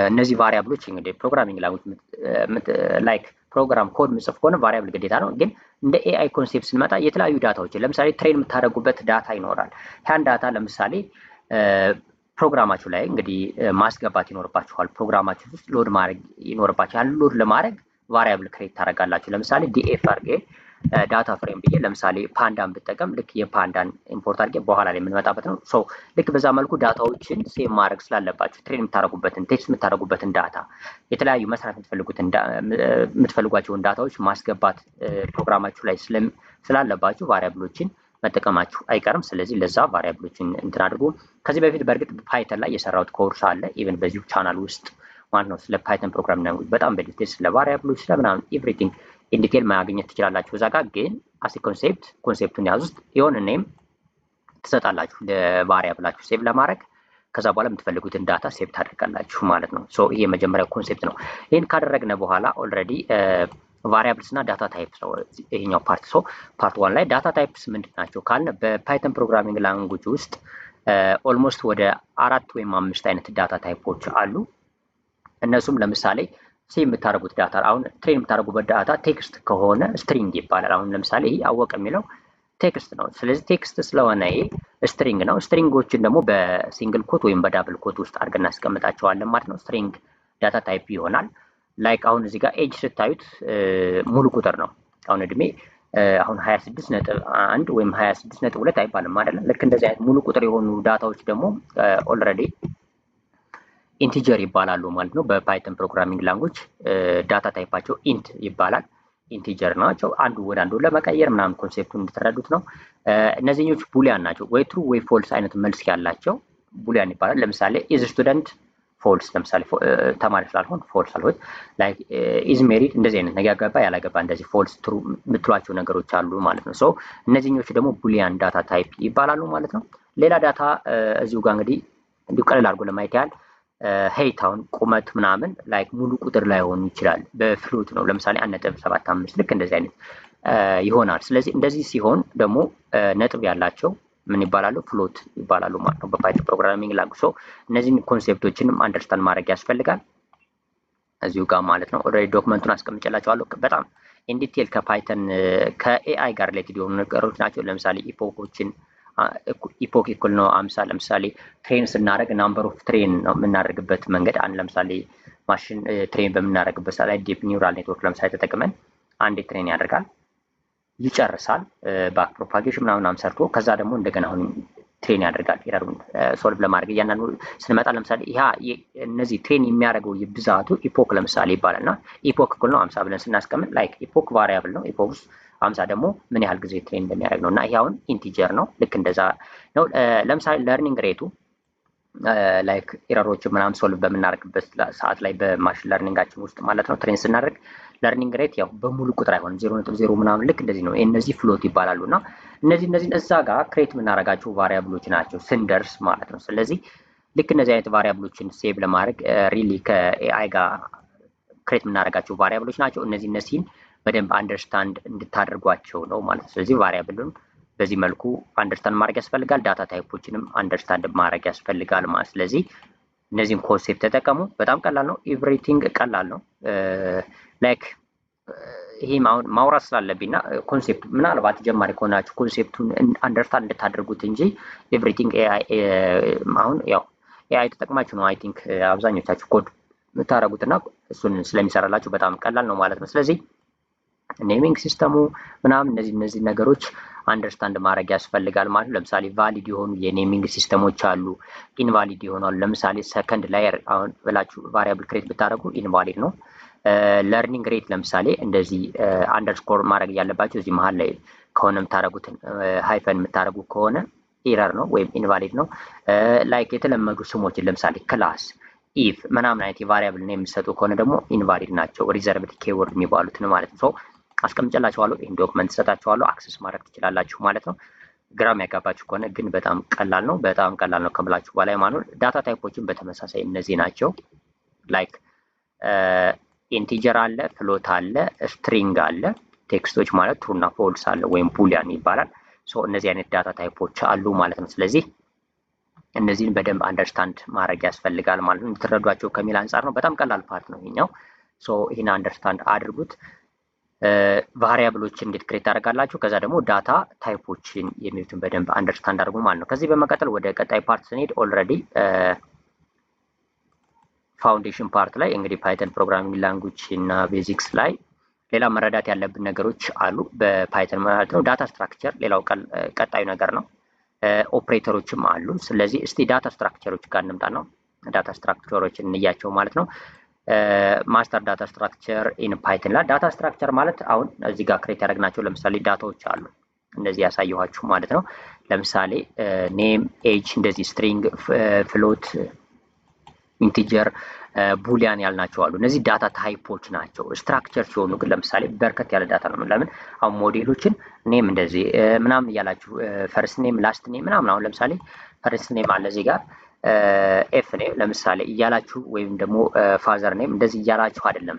እነዚህ ቫሪያብሎች እንግዲህ ፕሮግራሚንግ ላንጉጅ ላይክ ፕሮግራም ኮድ ምጽፍ ከሆነ ቫሪያብል ግዴታ ነው። ግን እንደ ኤአይ ኮንሴፕት ስንመጣ የተለያዩ ዳታዎችን ለምሳሌ ትሬን የምታደርጉበት ዳታ ይኖራል። ያን ዳታ ለምሳሌ ፕሮግራማችሁ ላይ እንግዲህ ማስገባት ይኖርባችኋል። ፕሮግራማችሁ ውስጥ ሎድ ማድረግ ይኖርባችኋል። ያን ሎድ ለማድረግ ቫሪያብል ክሬት ታደርጋላችሁ። ለምሳሌ ዲኤፍ አድርጌ ዳታ ፍሬም ብዬ ለምሳሌ ፓንዳን ብጠቀም ልክ የፓንዳን ኢምፖርት አድርጌ በኋላ ላይ የምንመጣበት ነው። ሶ ልክ በዛ መልኩ ዳታዎችን ሴቭ ማድረግ ስላለባችሁ ትሬን የምታደርጉበትን ቴክስት የምታደርጉበትን ዳታ የተለያዩ መስራት የምትፈልጓቸውን ዳታዎች ማስገባት ፕሮግራማችሁ ላይ ስላለባችሁ ቫሪያብሎችን መጠቀማችሁ አይቀርም። ስለዚህ ለዛ ቫሪያብሎችን እንትን አድርጉ። ከዚህ በፊት በእርግጥ ፓይተን ላይ የሰራሁት ኮርስ አለ ኢቨን በዚሁ ቻናል ውስጥ ማለት ነው። ስለ ፓይተን ፕሮግራሚንግ ላንጉጅ በጣም በዲቴል ስለ ቫሪያብሎች ስለምናምን ኤቭሪቲንግ ኢን ዲቴል ማግኘት ትችላላችሁ እዛ ጋር። ግን አስ ኮንሴፕቱን ያዙ ውስጥ የሆነ ኔም ትሰጣላችሁ ለቫሪያብላችሁ ሴቭ ለማድረግ። ከዛ በኋላ የምትፈልጉትን ዳታ ሴቭ ታደርጋላችሁ ማለት ነው። ሶ ይሄ የመጀመሪያው ኮንሴፕት ነው። ይህን ካደረግነ በኋላ ኦልሬዲ ቫሪያብልስ እና ዳታ ታይፕስ ነው ይሄኛው ፓርት። ሶ ፓርት ዋን ላይ ዳታ ታይፕስ ምንድን ናቸው ካልን በፓይተን ፕሮግራሚንግ ላንጉጅ ውስጥ ኦልሞስት ወደ 4 ወይም 5 አይነት ዳታ ታይፖች አሉ። እነሱም ለምሳሌ የምታደርጉት ዳታ አሁን ትሬን የምታደርጉበት ዳታ ቴክስት ከሆነ ስትሪንግ ይባላል። አሁን ለምሳሌ ይሄ አወቀ የሚለው ቴክስት ነው። ስለዚህ ቴክስት ስለሆነ ይሄ ስትሪንግ ነው። ስትሪንጎችን ደግሞ በሲንግል ኮት ወይም በዳብል ኮት ውስጥ አድርገን እናስቀምጣቸዋለን ማለት ነው። ስትሪንግ ዳታ ታይፕ ይሆናል። ላይክ አሁን እዚህ ጋር ኤጅ ስታዩት ሙሉ ቁጥር ነው። አሁን እድሜ አሁን 26.1 ወይም 26.2 አይባልም አይደለም። ልክ እንደዚህ አይነት ሙሉ ቁጥር የሆኑ ዳታዎች ደግሞ ኦልሬዲ ኢንቲጀር ይባላሉ ማለት ነው። በፓይተን ፕሮግራሚንግ ላንጉጅ ዳታ ታይፓቸው ኢንት ይባላል። ኢንቲጀር ናቸው። አንዱ ወደ አንዱ ለመቀየር ምናምን ኮንሴፕቱን እንድትረዱት ነው። እነዚህኞቹ ቡሊያን ናቸው። ወይ ትሩ ወይ ፎልስ አይነት መልስ ያላቸው ቡሊያን ይባላል። ለምሳሌ ኢዝ ስቱደንት ፎልስ፣ ለምሳሌ ተማሪ ስላልሆን ፎልስ አልሆን። ላይክ ኢዝ ሜሪድ እንደዚህ አይነት ነገር ያገባ ያላገባ እንደዚህ ፎልስ ትሩ የምትሏቸው ነገሮች አሉ ማለት ነው። ሶ እነዚህኞቹ ደግሞ ቡሊያን ዳታ ታይፕ ይባላሉ ማለት ነው። ሌላ ዳታ እዚሁ ጋር እንግዲህ እንዲሁ ቀለል አድርጎ ለማየት ያህል ሄይት አሁን ቁመት ምናምን ላይክ ሙሉ ቁጥር ላይሆን ይችላል። በፍሎት ነው። ለምሳሌ 1.75 ልክ እንደዚህ አይነት ይሆናል። ስለዚህ እንደዚህ ሲሆን ደግሞ ነጥብ ያላቸው ምን ይባላሉ? ፍሎት ይባላሉ ማለት ነው በፓይተን ፕሮግራሚንግ ላንጉጅ። ሶ እነዚህን ኮንሴፕቶችንም አንደርስታንድ ማድረግ ያስፈልጋል እዚሁ ጋር ማለት ነው። ኦልሬዲ ዶክመንቱን አስቀምጬላችኋለሁ። በጣም ኢን ዲቴል ከፓይተን ከኤአይ ጋር ሪሌትድ የሆኑ ነገሮች ናቸው። ለምሳሌ ኢፖኮችን ኢፖክ ኢኩል ነው 50። ለምሳሌ ትሬን ስናደርግ ናምበር ኦፍ ትሬን ነው የምናደርግበት መንገድ። አንድ ለምሳሌ ማሽን ትሬን በምናደርግበት ሰዓት ላይ ዲፕ ኒውራል ኔትወርክ ለምሳሌ ተጠቅመን አንዴ ትሬን ያደርጋል፣ ይጨርሳል፣ ባክ ፕሮፓጌሽን ምናምን ሰርቶ ከዛ ደግሞ እንደገና አሁን ትሬን ያደርጋል ኤረሩን ሶልቭ ለማድረግ እያንዳንዱ ስንመጣ ለምሳሌ እነዚህ ትሬን የሚያደርገው የብዛቱ ኢፖክ ለምሳሌ ይባላል እና ኢፖክ እኩል ነው 50 ብለን ስናስቀምጥ ላይክ ኢፖክ ቫሪያብል ነው። ኢፖክ ውስጥ 50 ደግሞ ምን ያህል ጊዜ ትሬን እንደሚያደርግ ነው እና ይሄ አሁን ኢንቲጀር ነው። ልክ እንደዛ ነው። ለምሳሌ ለርኒንግ ሬቱ ላይክ ኤረሮችን ምናምን ሶልቭ በምናደርግበት ሰዓት ላይ በማሽን ለርኒንጋችን ውስጥ ማለት ነው ትሬን ስናደርግ ለርኒንግ ሬት ያው በሙሉ ቁጥር አይሆንም 0.0 ምናምን ልክ እንደዚህ ነው። እነዚህ ፍሎት ይባላሉ እና እነዚህ እዛ ጋር ክሬት የምናደርጋቸው ቫሪያብሎች ናቸው ስንደርስ ማለት ነው። ስለዚህ ልክ እነዚህ አይነት ቫሪያብሎችን ሴቭ ለማድረግ ሪሊ ከኤአይ ጋር ክሬት የምናደርጋቸው ቫሪያብሎች ናቸው። እነዚህን በደንብ አንደርስታንድ እንድታደርጓቸው ነው ማለት ነው። ስለዚህ ቫሪያብሉን በዚህ መልኩ አንደርስታንድ ማድረግ ያስፈልጋል። ዳታ ታይፖችንም አንደርስታንድ ማድረግ ያስፈልጋል ማለት። ስለዚህ እነዚህን ኮንሴፕት ተጠቀሙ። በጣም ቀላል ነው። ኤቭሪቲንግ ቀላል ነው። ላይክ ይሄ አሁን ማውራት ስላለብኝና ኮንሴፕት ምናልባት ጀማሪ ከሆናችሁ ኮንሴፕቱን አንደርስታንድ እንድታደርጉት እንጂ ኤቭሪቲንግ አሁን ያው ኤአይ ተጠቅማችሁ ነው አይ ቲንክ አብዛኞቻችሁ ኮድ የምታደርጉትና እሱን ስለሚሰራላችሁ በጣም ቀላል ነው ማለት ነው። ስለዚህ ኔሚንግ ሲስተሙ ምናምን እነዚህ ነገሮች አንደርስታንድ ማድረግ ያስፈልጋል ማለት ነው። ለምሳሌ ቫሊድ የሆኑ የኔሚንግ ሲስተሞች አሉ፣ ኢንቫሊድ ይሆናሉ። ለምሳሌ ሰከንድ ላየር አሁን ብላችሁ ቫሪያብል ክሬት ብታደርጉ ኢንቫሊድ ነው። ለርኒንግ ሬት ለምሳሌ እንደዚህ አንደርስኮር ማድረግ ያለባቸው እዚህ መሀል ላይ ከሆነ የምታደርጉትን ሃይፈን የምታደርጉ ከሆነ ኤረር ነው ወይም ኢንቫሊድ ነው። ላይክ የተለመዱ ስሞችን ለምሳሌ ክላስ፣ ኢፍ ምናምን አይነት የቫሪያብል ነው የሚሰጡ ከሆነ ደግሞ ኢንቫሊድ ናቸው። ሪዘርቭድ ኬወርድ የሚባሉትን ማለት ነው። አስቀምጬላችኋለሁ። ይህን ዶክመንት ሰጣችኋለሁ፣ አክሰስ ማድረግ ትችላላችሁ ማለት ነው። ግራም ያጋባችሁ ከሆነ ግን በጣም ቀላል ነው፣ በጣም ቀላል ነው ከምላችሁ በላይ ማለት ነው። ዳታ ታይፖችን በተመሳሳይ እነዚህ ናቸው። ላይክ ኢንቲጀር አለ፣ ፍሎት አለ፣ ስትሪንግ አለ። ቴክስቶች ማለት ትሩ እና ፎልስ አለ ወይም ቡሊያን ይባላል። እነዚህ አይነት ዳታ ታይፖች አሉ ማለት ነው። ስለዚህ እነዚህን በደንብ አንደርስታንድ ማድረግ ያስፈልጋል ማለት ነው። እንድትረዷቸው ከሚል አንጻር ነው። በጣም ቀላል ፓርት ነው ይሄኛው። ይህን አንደርስታንድ አድርጉት። ቫሪያብሎችን እንዴት ክሬት ታደርጋላችሁ፣ ከዛ ደግሞ ዳታ ታይፖችን የሚሉትን በደንብ አንደርስታንድ አድርጉ ማለት ነው። ከዚህ በመቀጠል ወደ ቀጣይ ፓርት ስንሄድ ኦልሬዲ ፋውንዴሽን ፓርት ላይ እንግዲህ ፓይተን ፕሮግራሚንግ ላንጉጅ እና ቤዚክስ ላይ ሌላ መረዳት ያለብን ነገሮች አሉ በፓይተን ማለት ነው። ዳታ ስትራክቸር ሌላው ቀጣዩ ነገር ነው። ኦፕሬተሮችም አሉ። ስለዚህ እስቲ ዳታ ስትራክቸሮች ጋር እንምጣ ነው። ዳታ ስትራክቸሮችን እንያቸው ማለት ነው። ማስተር ዳታ ስትራክቸር ኢን ፓይተን ላይ ዳታ ስትራክቸር ማለት አሁን እዚህ ጋር ክሬት ያደረግናቸው ለምሳሌ ዳታዎች አሉ፣ እነዚህ ያሳየኋችሁ ማለት ነው። ለምሳሌ ኔም፣ ኤጅ፣ እንደዚህ ስትሪንግ፣ ፍሎት፣ ኢንቲጀር፣ ቡሊያን ያልናቸው አሉ። እነዚህ ዳታ ታይፖች ናቸው። ስትራክቸር ሲሆኑ ግን ለምሳሌ በርከት ያለ ዳታ ነው። ለምን አሁን ሞዴሎችን ኔም እንደዚህ ምናምን እያላችሁ ፈርስት ኔም፣ ላስት ኔም ምናምን አሁን ለምሳሌ ፈርስት ኔም አለ እዚህ ጋር ኤፍ ኔም ለምሳሌ እያላችሁ ወይም ደግሞ ፋዘር ኔም እንደዚህ እያላችሁ አይደለም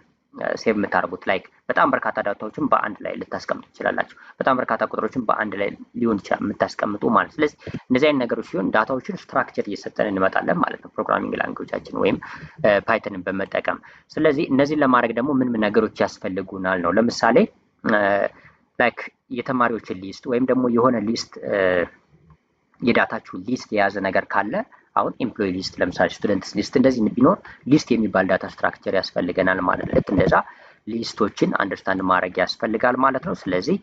ሴቭ የምታደርጉት። ላይክ በጣም በርካታ ዳታዎችን በአንድ ላይ ልታስቀምጡ ትችላላችሁ። በጣም በርካታ ቁጥሮችን በአንድ ላይ ሊሆን ይችላል የምታስቀምጡ ማለት። ስለዚህ እነዚህ አይነት ነገሮች ሲሆን ዳታዎችን ስትራክቸር እየሰጠን እንመጣለን ማለት ነው ፕሮግራሚንግ ላንጉጃችን ወይም ፓይተንን በመጠቀም። ስለዚህ እነዚህን ለማድረግ ደግሞ ምን ነገሮች ያስፈልጉናል ነው። ለምሳሌ ላይክ የተማሪዎችን ሊስት ወይም ደግሞ የሆነ ሊስት የዳታችሁን ሊስት የያዘ ነገር ካለ አሁን ኤምፕሎይ ሊስት ለምሳሌ ስቱደንትስ ሊስት እንደዚህ ቢኖር ሊስት የሚባል ዳታ ስትራክቸር ያስፈልገናል ማለት ነው። ልክ እንደዛ ሊስቶችን አንደርስታንድ ማድረግ ያስፈልጋል ማለት ነው። ስለዚህ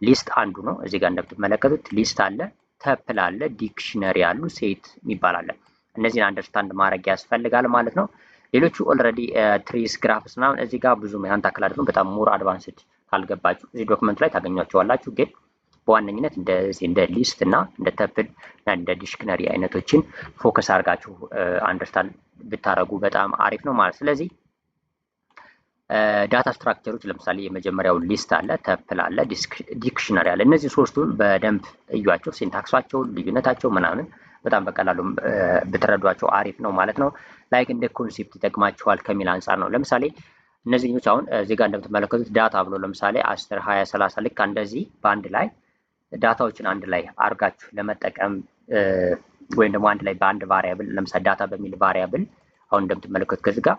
ሊስት አንዱ ነው። እዚህ ጋር እንደምትመለከቱት ሊስት አለ፣ ተፕል አለ፣ ዲክሽነሪ አሉ፣ ሴት የሚባል አለ። እነዚህን አንደርስታንድ ማድረግ ያስፈልጋል ማለት ነው። ሌሎቹ ኦልሬዲ ትሪስ፣ ግራፍስ ምናምን እዚህ ጋር ብዙም ያን ታክል አይደለም። በጣም ሞር አድቫንስድ ካልገባችሁ እዚህ ዶክመንት ላይ ታገኟቸዋላችሁ። ግን በዋነኝነት እንደ ሊስት እና እንደ ተፕል እና እንደ ዲክሽነሪ አይነቶችን ፎከስ አድርጋችሁ አንደርስታንድ ብታደርጉ በጣም አሪፍ ነው ማለት። ስለዚህ ዳታ ስትራክቸሮች ለምሳሌ የመጀመሪያው ሊስት አለ፣ ተፕል አለ፣ ዲክሽነሪ አለ። እነዚህ ሶስቱን በደንብ እዩዋቸው። ሲንታክሳቸው፣ ልዩነታቸው ምናምን በጣም በቀላሉ ብትረዷቸው አሪፍ ነው ማለት ነው። ላይክ እንደ ኮንሴፕት ይጠቅማችኋል ከሚል አንጻር ነው። ለምሳሌ እነዚህኞች አሁን እዚህ ጋር እንደምትመለከቱት ዳታ ብሎ ለምሳሌ 10፣ 20፣ 30 ልክ እንደዚህ በአንድ ላይ ዳታዎችን አንድ ላይ አድርጋችሁ ለመጠቀም ወይም ደግሞ አንድ ላይ በአንድ ቫሪያብል ለምሳሌ ዳታ በሚል ቫሪያብል አሁን እንደምትመለከቱት ከዚህ ጋር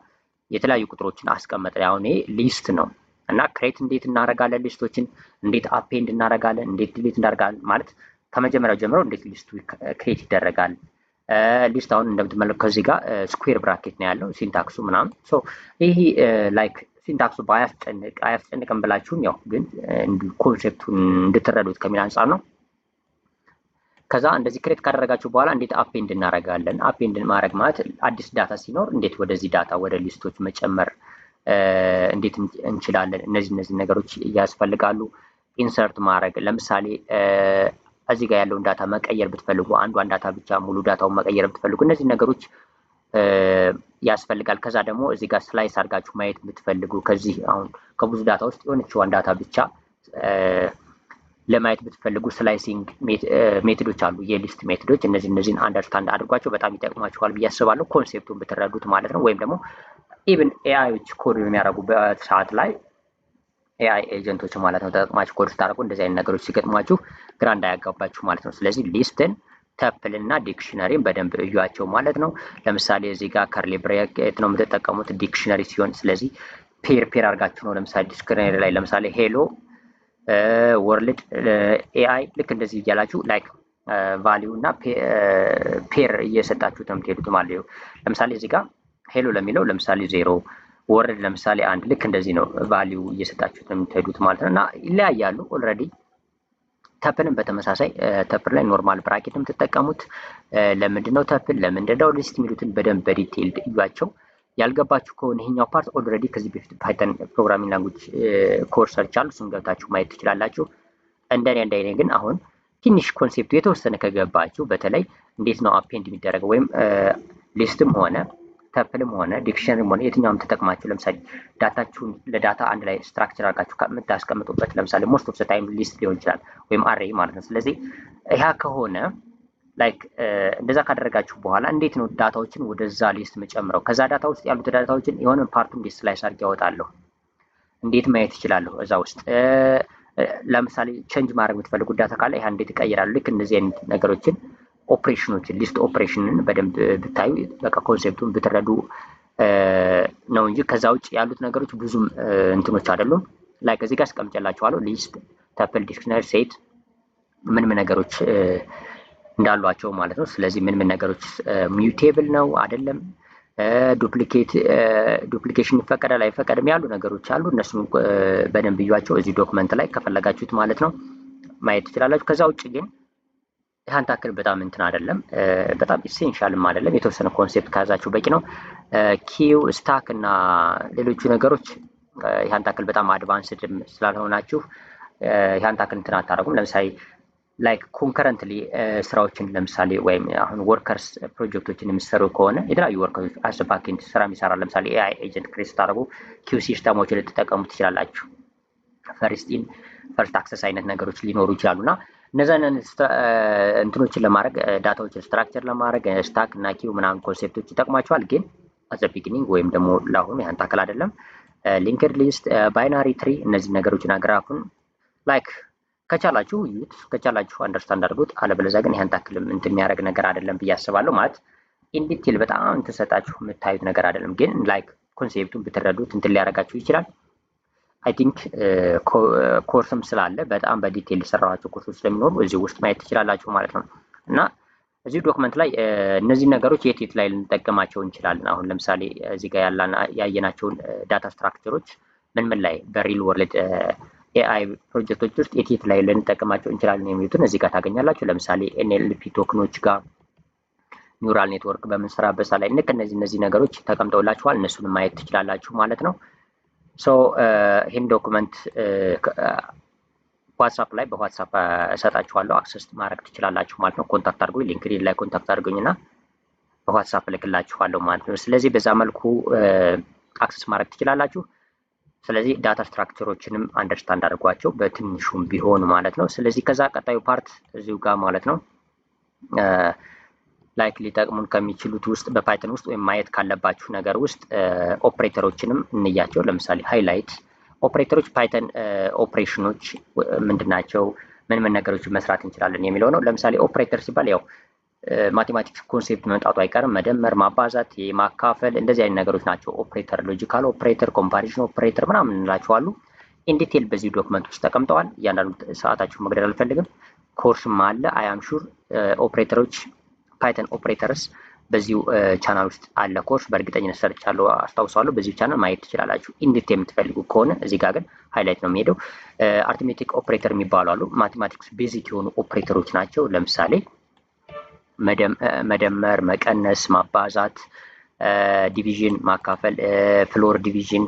የተለያዩ ቁጥሮችን አስቀመጠ። አሁን ይሄ ሊስት ነው እና ክሬት እንዴት እናደርጋለን፣ ሊስቶችን እንዴት አፔንድ እናደርጋለን፣ እንዴት ዲሊት እናደርጋለን ማለት ከመጀመሪያው ጀምሮ እንዴት ሊስቱ ክሬት ይደረጋል። ሊስት አሁን እንደምትመለከቱት ከዚህ ጋር ስኩዌር ብራኬት ነው ያለው ሲንታክሱ ምናምን። ይሄ ላይክ ሲንታክሱ አያስጨንቅም ብላችሁም ያው ግን ኮንሴፕቱን እንድትረዱት ከሚል አንጻር ነው። ከዛ እንደዚህ ክሬት ካደረጋችሁ በኋላ እንዴት አፔንድ እናደርጋለን። አፔንድ ማድረግ ማለት አዲስ ዳታ ሲኖር እንዴት ወደዚህ ዳታ ወደ ሊስቶች መጨመር እንዴት እንችላለን። እነዚህ ነገሮች ያስፈልጋሉ። ኢንሰርት ማድረግ ለምሳሌ እዚህ ጋር ያለውን ዳታ መቀየር ብትፈልጉ አንዷን ዳታ ብቻ ሙሉ ዳታውን መቀየር ብትፈልጉ እነዚህ ነገሮች ያስፈልጋል። ከዛ ደግሞ እዚህ ጋር ስላይስ አድርጋችሁ ማየት ብትፈልጉ ከዚህ አሁን ከብዙ ዳታ ውስጥ የሆነችዋን ዳታ ብቻ ለማየት ብትፈልጉ ስላይሲንግ ሜቶዶች አሉ፣ የሊስት ሜቶዶች። እነዚህን አንደርስታንድ አድርጓቸው በጣም ይጠቅማችኋል ብዬ አስባለሁ፣ ኮንሴፕቱን ብትረዱት ማለት ነው። ወይም ደግሞ ኢቭን ኤአይዎች ኮድ የሚያደርጉበት ሰዓት ላይ ኤአይ ኤጀንቶች ማለት ነው ተጠቅማችሁ ኮድ ስታደርጉ እንደዚህ አይነት ነገሮች ሲገጥሟችሁ ግራ እንዳያጋባችሁ ማለት ነው። ስለዚህ ሊስትን ተፕል እና ዲክሽነሪን በደንብ እዩዋቸው ማለት ነው። ለምሳሌ እዚህ ጋር ከርሊ ብሬኬት ነው የምትጠቀሙት ዲክሽነሪ ሲሆን፣ ስለዚህ ፔር አድርጋችሁ ነው። ለምሳሌ ዲክሽነሪ ላይ ለምሳሌ ሄሎ ወርልድ ኤአይ ልክ እንደዚህ እያላችሁ ላይክ ቫሊዩ እና ፔር እየሰጣችሁት ነው የምትሄዱት ማለት ነው። ለምሳሌ እዚህ ጋር ሄሎ ለሚለው ለምሳሌ 0 ወርድ ለምሳሌ 1 ልክ እንደዚህ ነው ቫልዩ እየሰጣችሁት ነው የምትሄዱት ማለት ነው። እና ይለያያሉ ኦልሬዲ። ተፕልም በተመሳሳይ ተፕል ላይ ኖርማል ብራኬት የምትጠቀሙት ለምንድን ነው ተፕል ለምንድን ነው ሊስት የሚሉትን በደንብ በዲቴይል እዩዋቸው። ያልገባችሁ ከሆነ ይሄኛው ፓርት ኦልሬዲ ከዚህ በፊት ፓይተን ፕሮግራሚንግ ላንጉጅ ኮርስ ሰርቻለሁ። እሱን ገብታችሁ ማየት ትችላላችሁ። እንደኔ ግን አሁን ትንሽ ኮንሴፕቱ የተወሰነ ከገባችሁ በተለይ እንዴት ነው አፔንድ የሚደረገው ወይም ሊስትም ሆነ ተፕልም ሆነ ዲክሽነሪም ሆነ የትኛውም ተጠቅማችሁ ለምሳሌ ዳታችሁን ለዳታ አንድ ላይ ስትራክቸር አድርጋችሁ ከምታስቀምጡበት ለምሳሌ ሞስት ኦፍ ዘ ታይም ሊስት ሊሆን ይችላል ወይም አሬይ ማለት ነው። ስለዚህ ያ ከሆነ ላይክ እንደዛ ካደረጋችሁ በኋላ እንዴት ነው ዳታዎችን ወደዛ ሊስት መጨምረው? ከዛ ዳታ ውስጥ ያሉት ዳታዎችን የሆነ ፓርቱ እንዴት ስላይስ አድርጌ ያወጣለሁ? እንዴት ማየት ይችላለሁ? እዛ ውስጥ ለምሳሌ ቼንጅ ማድረግ የምትፈልጉት ዳታ ካለ ይሄ እንዴት ይቀይራሉ? ልክ እንደዚህ አይነት ነገሮችን ኦፕሬሽኖችን ሊስት ኦፕሬሽንን በደንብ ብታዩ በቃ ኮንሴፕቱን ብትረዱ ነው እንጂ ከዛ ውጭ ያሉት ነገሮች ብዙም እንትኖች አይደሉም። ላይክ እዚህ ጋር አስቀምጬላችኋለሁ ሊስት፣ ተፕል፣ ዲክሽነሪ፣ ሴት ምን ነገሮች እንዳሏቸው ማለት ነው። ስለዚህ ምን ነገሮች ሚውቴብል ነው አይደለም፣ ዱፕሊኬሽን ይፈቀዳል አይፈቀድም ያሉ ነገሮች አሉ። እነሱም በደንብ እዩዋቸው እዚህ ዶክመንት ላይ ከፈለጋችሁት ማለት ነው ማየት ትችላላችሁ። ከዛ ውጭ ግን ያን ታክል በጣም እንትን አይደለም፣ በጣም ኢሴንሻልም አይደለም። የተወሰነ ኮንሴፕት ከያዛችሁ በቂ ነው። ኪው ስታክ እና ሌሎቹ ነገሮች ያን ታክል በጣም አድቫንስድም ስላልሆናችሁ ያን ታክል እንትን አታደርጉም። ለምሳሌ ላይክ ኮንከረንትሊ ስራዎችን ለምሳሌ ወይም አሁን ወርከርስ ፕሮጀክቶችን የሚሰሩ ከሆነ የተለያዩ ወርከሮች አስ ባክኤንድ ስራ የሚሰራ ለምሳሌ ኤአይ ኤጀንት ክሬት ስታደርጉ ኪው ሲስተሞችን ልትጠቀሙ ትችላላችሁ። ፈርስት አክሰስ አይነት ነገሮች ሊኖሩ ይችላሉ እና እነዛን እንትኖችን ለማድረግ ዳታዎችን ስትራክቸር ለማድረግ ስታክ እና ኪው ምናምን ኮንሴፕቶች ይጠቅሟቸዋል። ግን አዘ ቢጊኒንግ ወይም ደግሞ ለአሁኑ ያን ታክል አይደለም። ሊንክድ ሊስት፣ ባይናሪ ትሪ እነዚህ ነገሮችን አግራፉን ላይክ ከቻላችሁ እዩት፣ ከቻላችሁ አንደርስታንድ አድርጉት። አለበለዚያ ግን ያን ታክልም እንትን የሚያደርግ ነገር አይደለም ብዬ አስባለሁ። ማለት ኢን ዲቴል በጣም ተሰጣችሁ የምታዩት ነገር አይደለም። ግን ላይክ ኮንሴፕቱን ብትረዱት እንትን ሊያደርጋችሁ ይችላል። አይ ቲንክ ኮርስም ስላለ በጣም በዲቴል የሰራኋቸው ኮርሶች ስለሚኖሩ እዚህ ውስጥ ማየት ትችላላችሁ ማለት ነው። እና እዚህ ዶክመንት ላይ እነዚህ ነገሮች የት ላይ ልንጠቀማቸው እንችላለን? አሁን ለምሳሌ እዚህ ጋር ያየናቸውን ዳታ ስትራክቸሮች ምን ላይ በሪል ወርልድ ኤአይ ፕሮጀክቶች ውስጥ የት ላይ ልንጠቀማቸው እንችላለን የሚሉትን እዚህ ጋር ታገኛላችሁ። ለምሳሌ ኤንኤልፒ ቶክኖች ጋር ኒውራል ኔትወርክ በምንሰራበት ላይ ልክ እነዚህ ነገሮች ተቀምጠውላችኋል። እነሱን ማየት ትችላላችሁ ማለት ነው። ሶ ይህን ዶክመንት ዋትሳፕ ላይ በዋትሳፕ እሰጣችኋለሁ፣ አክሰስ ማድረግ ትችላላችሁ ማለት ነው። ኮንታክት አድርጉኝ፣ ሊንክድኢን ላይ ኮንታክት አድርጉኝና በዋትሳፕ ልክላችኋለሁ ማለት ነው። ስለዚህ በዛ መልኩ አክሰስ ማድረግ ትችላላችሁ። ስለዚህ ዳታ ስትራክቸሮችንም አንደርስታንድ አድርጓቸው በትንሹም ቢሆን ማለት ነው። ስለዚህ ከዛ ቀጣዩ ፓርት እዚሁ ጋር ማለት ነው ላይክ ሊጠቅሙን ከሚችሉት ውስጥ በፓይተን ውስጥ ወይም ማየት ካለባችሁ ነገር ውስጥ ኦፕሬተሮችንም እንያቸው። ለምሳሌ ሃይላይት ኦፕሬተሮች ፓይተን ኦፕሬሽኖች ምንድናቸው፣ ምን ነገሮች መስራት እንችላለን የሚለው ነው። ለምሳሌ ኦፕሬተር ሲባል ያው ማቴማቲክስ ኮንሴፕት መምጣቱ አይቀርም። መደመር፣ ማባዛት፣ የማካፈል እንደዚህ አይነት ነገሮች ናቸው። ኦፕሬተር፣ ሎጂካል ኦፕሬተር፣ ኮምፓሪዥን ኦፕሬተር ምናምን እንላቸዋሉ። ኢንዲቴል በዚህ ዶክመንት ውስጥ ተቀምጠዋል። እያንዳንዱ ሰዓታችሁ መግደል አልፈልግም። ኮርስም አለ አያም ሹር ኦፕሬተሮች ፓይተን ኦፕሬተርስ በዚሁ ቻናል ውስጥ አለ ኮርስ። በእርግጠኝነት ሰርቻለሁ አስታውሳለሁ። በዚሁ ቻናል ማየት ትችላላችሁ። ኢንዲቴል የምትፈልጉ ከሆነ እዚህ ጋር ግን ሃይላይት ነው የሚሄደው። አርትሜቲክ ኦፕሬተር የሚባሉ አሉ። ማቴማቲክስ ቤዚክ የሆኑ ኦፕሬተሮች ናቸው። ለምሳሌ መደመር፣ መቀነስ፣ ማባዛት፣ ዲቪዥን፣ ማካፈል፣ ፍሎር ዲቪዥን፣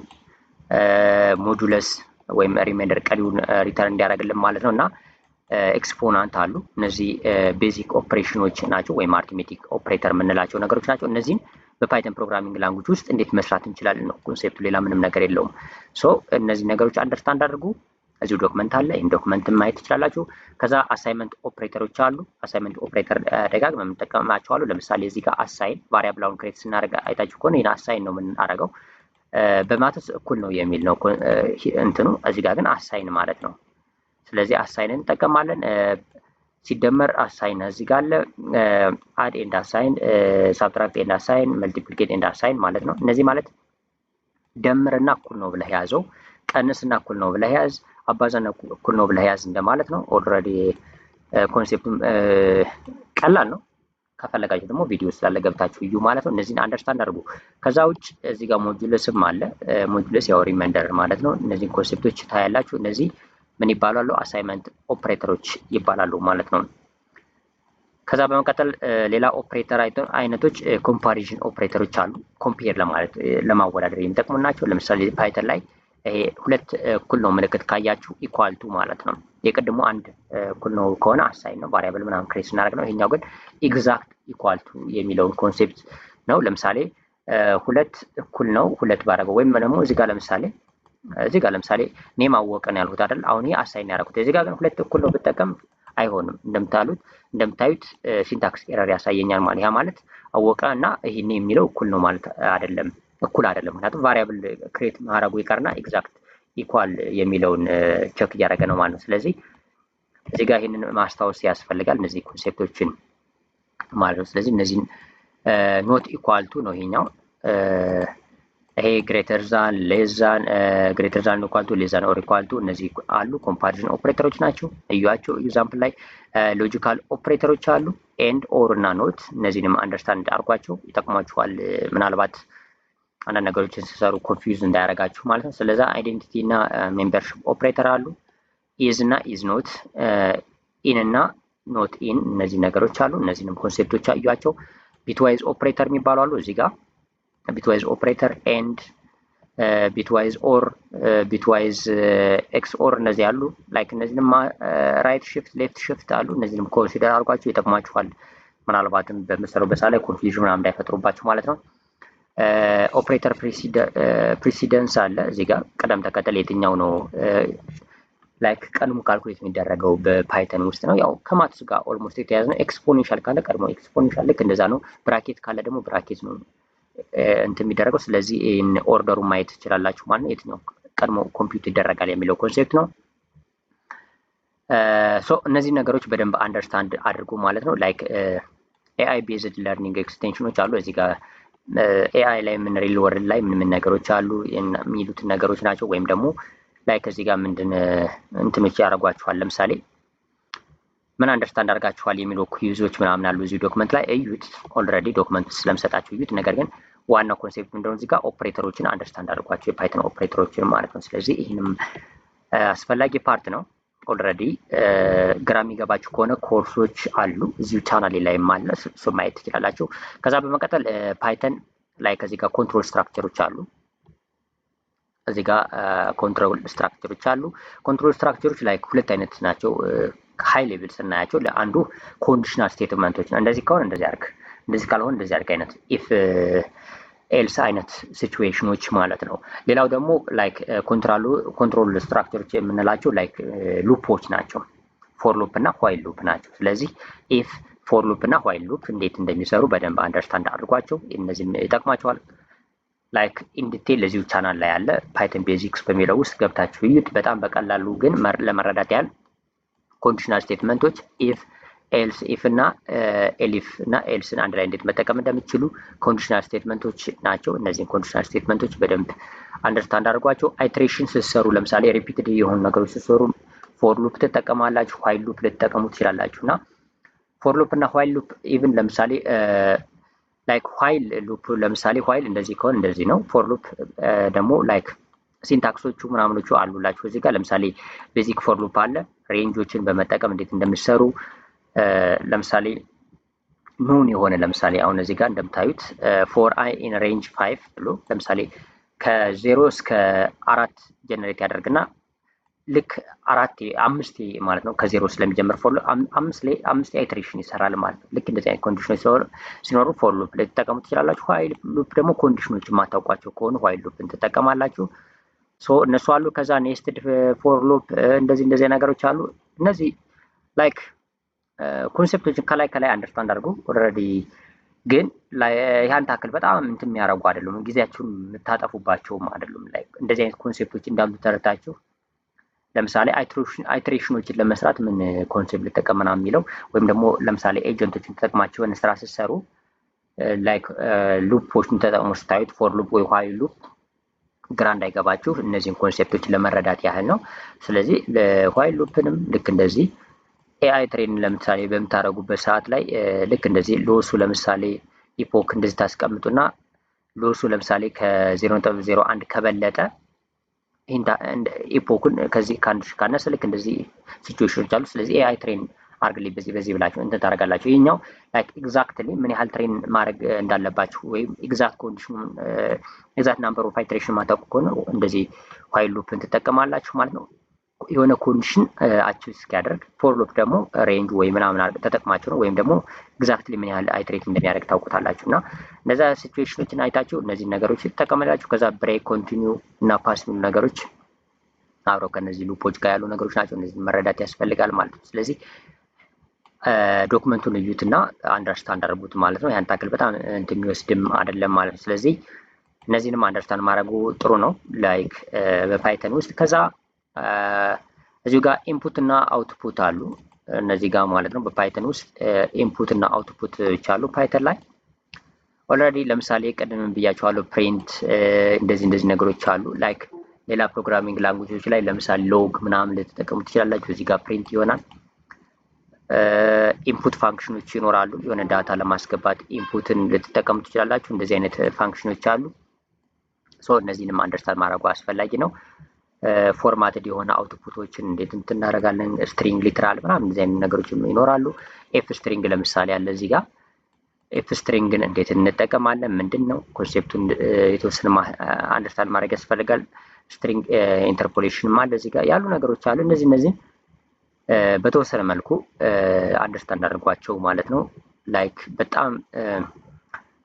ሞዱለስ ወይም ሪሜንደር ቀሪውን ሪተርን እንዲያደርግልን ማለት ነው እና ኤክስፖናንት አሉ። እነዚህ ቤዚክ ኦፕሬሽኖች ናቸው ወይም አርትሜቲክ ኦፕሬተር የምንላቸው ነገሮች ናቸው። እነዚህም በፓይተን ፕሮግራሚንግ ላንጉጅ ውስጥ እንዴት መስራት እንችላለን ነው ኮንሴፕቱ። ሌላ ምንም ነገር የለውም። ሶ እነዚህ ነገሮች አንደርስታንድ አድርጉ። እዚሁ ዶክመንት አለ። ይህን ዶክመንት ማየት ትችላላችሁ። ከዛ አሳይመንት ኦፕሬተሮች አሉ። አሳይመንት ኦፕሬተር ደጋግመን የምንጠቀማቸው አሉ። ለምሳሌ እዚህ ጋር አሳይን ቫሪያብል አሁን ክሬት ስናደርግ አይታችሁ ከሆነ ይህን አሳይን ነው የምናደርገው። በማትስ እኩል ነው የሚል ነው እንትኑ። እዚህ ጋር ግን አሳይን ማለት ነው። ስለዚህ አሳይንን እንጠቀማለን። ሲደመር አሳይን እዚህ ጋር አለ። አድ ኤንድ አሳይን፣ ሳብትራክት ኤንድ አሳይን፣ መልቲፕሊኬት ኤንድ አሳይን ማለት ነው። እነዚህ ማለት ደምርና እኩል ነው ብለህ ያዘው፣ ቀንስና እኩል ነው ብለህ ያዝ፣ አባዛና እኩል ነው ብለህ ያዝ እንደማለት ነው። ኦልሬዲ ኮንሴፕቱም ቀላል ነው። ከፈለጋችሁ ደግሞ ቪዲዮ ስላለ ገብታችሁ እዩ ማለት ነው። እነዚህን አንደርስታንድ አድርጉ። ከዛ ውጭ እዚህ ጋር ሞጁለስም አለ። ሞጁለስ ያው ሪማይንደር ማለት ነው። እነዚህን ኮንሴፕቶች ታያላችሁ። እነዚህ ምን ይባላሉ? አሳይመንት ኦፕሬተሮች ይባላሉ ማለት ነው። ከዛ በመቀጠል ሌላ ኦፕሬተር አይነቶች ኮምፓሪዥን ኦፕሬተሮች አሉ። ኮምፔር ለማለት ለማወዳደር የሚጠቅሙ ናቸው። ለምሳሌ ፓይተን ላይ ይሄ ሁለት እኩል ነው ምልክት ካያችሁ ኢኳልቱ ማለት ነው። የቅድሙ አንድ እኩል ነው ከሆነ አሳይን ነው ቫሪያብል ምናምን ክሬት ስናደርግ ነው። ይሄኛው ግን ኤግዛክት ኢኳልቱ የሚለውን ኮንሴፕት ነው። ለምሳሌ ሁለት እኩል ነው ሁለት ባረገው ወይም ደግሞ እዚህ ጋር ለምሳሌ ኔም አወቀ ነው ያልኩት አይደል? አሁን ይሄ አሳይን ያደረኩት እዚህ ጋር ግን ሁለት እኩል ነው ብጠቀም አይሆንም። እንደምታዩት ሲንታክስ ኤረር ያሳየኛል ማለት ያ ማለት አወቀ እና ይሄን የሚለው እኩል ነው ማለት አይደለም። እኩል አይደለም። ምክንያቱም ቫሪያብል ክሬት ማድረጉ ይቀርና ኤግዛክት ኢኳል የሚለውን ቸክ እያደረገ ነው ማለት ነው። ስለዚህ እዚህ ጋር ይህንን ማስታወስ ያስፈልጋል እነዚህ ኮንሴፕቶችን ማለት ነው። ስለዚህ እነዚህን ኖት ኢኳል ቱ ነው ይሄኛው። ይሄ ግሬተር ዛን ሌስ ዛን ግሬተር ዛን ኢኳል ቱ ሌስ ዛን ኦር ኢኳል ቱ እነዚህ አሉ። ኮምፓሪዥን ኦፕሬተሮች ናቸው። እዩዋቸው። ኤግዛምፕል ላይ ሎጂካል ኦፕሬተሮች አሉ። ኤንድ ኦር እና ኖት እነዚህንም አንደርስታንድ አድርጓቸው ይጠቅሟችኋል። ምናልባት አንዳንድ ነገሮችን ሲሰሩ ኮንፊውዝ እንዳያደርጋችሁ ማለት ነው። ስለዛ አይዴንቲቲ እና ሜምበርሺፕ ኦፕሬተር አሉ። ኢዝ እና ኢዝ ኖት፣ ኢን እና ኖት ኢን እነዚህ ነገሮች አሉ። እነዚህንም ኮንሴፕቶች አዩዋቸው። ቢትዋይዝ ኦፕሬተር የሚባሉ አሉ። እዚህ ጋር ቢትዋይዝ ኦፕሬተር ኤንድ ቢትዋይዝ ኦር ቢትዋይዝ ኤክስ ኦር እነዚህ አሉ። ላይክ እነዚህንም ራይት ሽፍት ሌፍት ሽፍት አሉ። እነዚህንም ኮንሲደር አድርጓቸው ይጠቅሟችኋል። ምናልባትም በምትሰሩበት በሳ ላይ ኮንፊውዥን ምናምን እንዳይፈጥሩባችሁ ማለት ነው። ኦፕሬተር ፕሪሲደንስ አለ። እዚህ ጋር ቅደም ተከተል የትኛው ነው ላይክ ቀድሞ ካልኩሌት የሚደረገው በፓይተን ውስጥ ነው። ያው ከማትስ ጋር ኦልሞስት የተያያዘ ነው። ኤክስፖኔንሻል ካለ ቀድሞ ኤክስፖኔንሻል ልክ እንደዛ ነው። ብራኬት ካለ ደግሞ ብራኬት ነው እንትን የሚደረገው። ስለዚህ ይህን ኦርደሩን ማየት ትችላላችሁ ማለት ነው። የትኛው ቀድሞ ኮምፒውት ይደረጋል የሚለው ኮንሴፕት ነው። ሶ እነዚህ ነገሮች በደንብ አንደርስታንድ አድርጉ ማለት ነው። ላይክ ኤአይ ቤዝድ ለርኒንግ ኤክስቴንሽኖች አሉ። እዚህ ጋር ኤአይ ላይ ምን ሪል ወርልድ ላይ ምን ነገሮች አሉ የሚሉት ነገሮች ናቸው። ወይም ደግሞ ላይ ከዚህ ጋር ምንድን እንትኖች ያደርጓችኋል። ለምሳሌ ምን አንደርስታንድ አድርጋችኋል የሚሉ ኩይዞች ምናምን አሉ እዚህ ዶክመንት ላይ እዩት። ኦልሬዲ ዶክመንት ስለምሰጣችሁ እዩት። ነገር ግን ዋናው ኮንሴፕት እንደሆነ እዚህ ጋር ኦፕሬተሮችን አንደርስታንድ አድርጓቸው የፓይተን ኦፕሬተሮችን ማለት ነው። ስለዚህ ይህንም አስፈላጊ ፓርት ነው። ኦልሬዲ ግራ የሚገባችሁ ከሆነ ኮርሶች አሉ እዚሁ ቻናሌ ላይ አለ፣ እሱ ማየት ትችላላችሁ። ከዛ በመቀጠል ፓይተን ላይ ከዚህ ጋር ኮንትሮል ስትራክቸሮች አሉ። እዚህ ጋር ኮንትሮል ስትራክቸሮች አሉ። ኮንትሮል ስትራክቸሮች ላይ ሁለት አይነት ናቸው። ሃይ ሌቭል ስናያቸው ለአንዱ ኮንዲሽናል ስቴትመንቶች ነው። እንደዚህ ከሆነ እንደዚህ አድርግ፣ እንደዚህ ካልሆነ እንደዚህ አድርግ አይነት ኢፍ ኤልስ አይነት ሲቹዌሽኖች ማለት ነው። ሌላው ደግሞ ላይክ ኮንትሮል ስትራክቸሮች የምንላቸው ላይክ ሉፖች ናቸው። ፎር ሉፕ እና ዋይል ሉፕ ናቸው። ስለዚህ ኢፍ ፎር ሉፕ እና ዋይል ሉፕ እንዴት እንደሚሰሩ በደንብ አንደርስታንድ አድርጓቸው። እነዚህም ይጠቅማቸዋል። ላይክ ኢንዲቴል እዚሁ ቻናል ላይ ያለ ፓይተን ቤዚክስ በሚለው ውስጥ ገብታችሁ እዩት። በጣም በቀላሉ ግን ለመረዳት ያህል ኮንዲሽናል ስቴትመንቶች ኢፍ ኤልስ ኢፍ እና ኤሊፍ እና ኤልስን አንድ ላይ እንዴት መጠቀም እንደምትችሉ ኮንዲሽናል ስቴትመንቶች ናቸው። እነዚህን ኮንዲሽናል ስቴትመንቶች በደንብ አንደርስታንድ አድርጓቸው። አይትሬሽን ስትሰሩ ለምሳሌ ሪፒትድ የሆኑ ነገሮች ስትሰሩ ፎር ሉፕ ትጠቀማላችሁ፣ ዋይል ሉፕ ልትጠቀሙ ትችላላችሁ። እና ፎር ሉፕ እና ዋይል ሉፕ ኢቭን ለምሳሌ ላይክ ዋይል ሉፕ ለምሳሌ ዋይል እንደዚህ ከሆነ እንደዚህ ነው። ፎር ሉፕ ደግሞ ላይክ ሲንታክሶቹ ምናምኖቹ አሉላችሁ እዚህ ጋር። ለምሳሌ ቤዚክ ፎር ሉፕ አለ። ሬንጆችን በመጠቀም እንዴት እንደምትሰሩ ለምሳሌ ኑን የሆነ ለምሳሌ አሁን እዚህ ጋር እንደምታዩት ፎር አይ ኢን ሬንጅ 5 ብሎ ለምሳሌ ከ0 እስከ 4 ጀነሬት ያደርግና ልክ አምስት ማለት ነው ከዜሮ ስለሚጀምር ፎር አምስት ኢተሬሽን ይሰራል ማለት ነው። ልክ እንደዚህ አይነት ኮንዲሽኖች ሲኖሩ ፎር ሉፕ ልትጠቀሙ ትችላላችሁ። ዋይል ሉፕ ደግሞ ኮንዲሽኖች የማታውቋቸው ከሆኑ ዋይል ሉፕን ትጠቀማላችሁ። ሶ እነሱ አሉ። ከዛ ኔስትድ ፎር ሉፕ እንደዚህ ነገሮች አሉ። እነዚህ ላይክ ኮንሴፕቶችን ከላይ አንደርስታንድ አድርጉ። ኦልሬዲ ግን ያን ታክል በጣም እንትን የሚያደርጉ አይደሉም። ጊዜያችሁን የምታጠፉባቸውም አይደሉም። ላይክ እንደዚህ አይነት ኮንሴፕቶች እንዳሉ ተረታችሁ ለምሳሌ አይትሬሽኖችን ለመስራት ምን ኮንሴፕት ልጠቀም ምናምን የሚለው ወይም ደግሞ ለምሳሌ ኤጀንቶችን ተጠቅማችሁ የሆነ ስራ ስትሰሩ ላይክ ሉፖችን ተጠቅሞ ስታዩት ፎር ሉፕ ወይ ዋይል ሉፕ ግራ እንዳይገባችሁ እነዚህን ኮንሴፕቶችን ለመረዳት ያህል ነው። ስለዚህ ለዋይል ሉፕንም ልክ እንደዚህ ኤአይ ትሬን ለምሳሌ በምታደርጉበት ሰዓት ላይ ልክ እንደዚህ ሎሱ ለምሳሌ ኢፖክ እንደዚህ ታስቀምጡና ሎሱ ለምሳሌ ከ0.01 ከበለጠ ኢፖኩን ከዚህ ከአንድ ካነሰ ልክ እንደዚህ ሲቹዌሽኖች አሉ። ስለዚህ ኤአይ ትሬን አርግልኝ በዚህ ብላችሁ እንትን ታደርጋላችሁ። ይሄኛው ላይክ ኤግዛክትሊ ምን ያህል ትሬን ማድረግ እንዳለባችሁ ወይም ኤግዛክት ኮንዲሽኑን ኤግዛክት ናምበር ኦፍ ኢተሬሽን ማታውቁ ከሆነ እንደዚህ ዋይል ሉፕን ትጠቀማላችሁ ማለት ነው። የሆነ ኮንዲሽን አቺቭ እስኪያደርግ ፎር ሉፕ ደግሞ ሬንጅ ወይ ምናምን ተጠቅማችሁ ነው ወይም ደግሞ ኤግዛክትሊ ምን ያህል አይትሬት እንደሚያደርግ ታውቁታላችሁ። እና እነዛ ሲቹዌሽኖችን አይታችሁ እነዚህ ነገሮች ትጠቀማላችሁ። ከዛ ብሬክ፣ ኮንቲኒው እና ፓስ የሚሉ ነገሮች አብረው ከነዚህ ሉፖች ጋር ያሉ ነገሮች ናቸው። እነዚህ መረዳት ያስፈልጋል ማለት ነው። ስለዚህ ዶክመንቱን እዩትና አንደርስታንድ አድርጉት ማለት ነው። ያን ታክል በጣም እንትን የሚወስድም አይደለም ማለት ነው። ስለዚህ እነዚህንም አንደርስታንድ ማድረጉ ጥሩ ነው ላይክ በፓይተን ውስጥ። ከዛ እዚሁ ጋር ኢንፑት እና አውትፑት አሉ እነዚህ ጋር ማለት ነው። በፓይተን ውስጥ ኢንፑት እና አውትፑት አሉ ፓይተን ላይ ኦልሬዲ። ለምሳሌ ቀደም ብያቸዋለሁ ፕሪንት እንደዚህ ነገሮች አሉ ላይክ ሌላ ፕሮግራሚንግ ላንጉጆች ላይ ለምሳሌ ሎግ ምናምን ልትጠቀሙ ትችላላችሁ። እዚህ ጋር ፕሪንት ይሆናል። ኢንፑት ፋንክሽኖች ይኖራሉ። የሆነ ዳታ ለማስገባት ኢንፑትን ልትጠቀሙ ትችላላችሁ። እንደዚህ አይነት ፋንክሽኖች አሉ። ሶ እነዚህንም አንደርስታንድ ማድረጉ አስፈላጊ ነው። ፎርማትድ የሆነ አውትፑቶችን እንዴት እናደርጋለን፣ ስትሪንግ፣ ሊትራል ምናምን እንደዚህ አይነት ነገሮች ይኖራሉ። ኤፍ ስትሪንግ ለምሳሌ አለ እዚህ ጋር። ኤፍ ስትሪንግን እንዴት እንጠቀማለን፣ ምንድን ነው ኮንሴፕቱን የተወሰነ አንደርስታንድ ማድረግ ያስፈልጋል። ስትሪንግ ኢንተርፖሌሽንም አለ እዚህ ጋር ያሉ ነገሮች አሉ። እነዚህን በተወሰነ መልኩ አንደርስታንድ አድርጓቸው ማለት ነው። ላይክ በጣም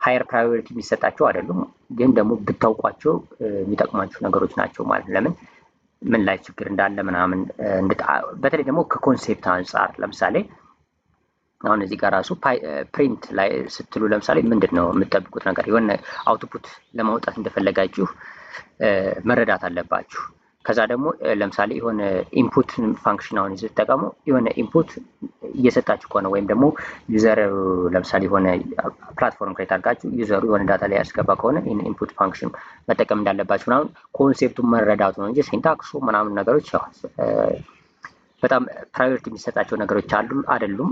ሃየር ፕራዮሪቲ የሚሰጣቸው አይደሉም፣ ግን ደግሞ ብታውቋቸው የሚጠቅሟቸው ነገሮች ናቸው ማለት ነው። ለምን ምን ላይ ችግር እንዳለ ምናምን በተለይ ደግሞ ከኮንሴፕት አንጻር ለምሳሌ አሁን እዚህ ጋር ራሱ ፕሪንት ላይ ስትሉ ለምሳሌ ምንድን ነው የምትጠብቁት ነገር የሆነ አውትፑት ለማውጣት እንደፈለጋችሁ መረዳት አለባችሁ። ከዛ ደግሞ ለምሳሌ የሆነ ኢንፑት ፋንክሽን አሁን ስትጠቀሙ የሆነ ኢንፑት እየሰጣችሁ ከሆነ ወይም ደግሞ ዩዘር ለምሳሌ የሆነ ፕላትፎርም ክሬት አድርጋችሁ ዩዘሩ የሆነ ዳታ ላይ ያስገባ ከሆነ ይህን ኢንፑት ፋንክሽን መጠቀም እንዳለባችሁ ምናምን ኮንሴፕቱን መረዳቱ ነው እንጂ ሲንታክሱ ምናምን ነገሮች በጣም ፕራዮሪቲ የሚሰጣቸው ነገሮች አይደሉም።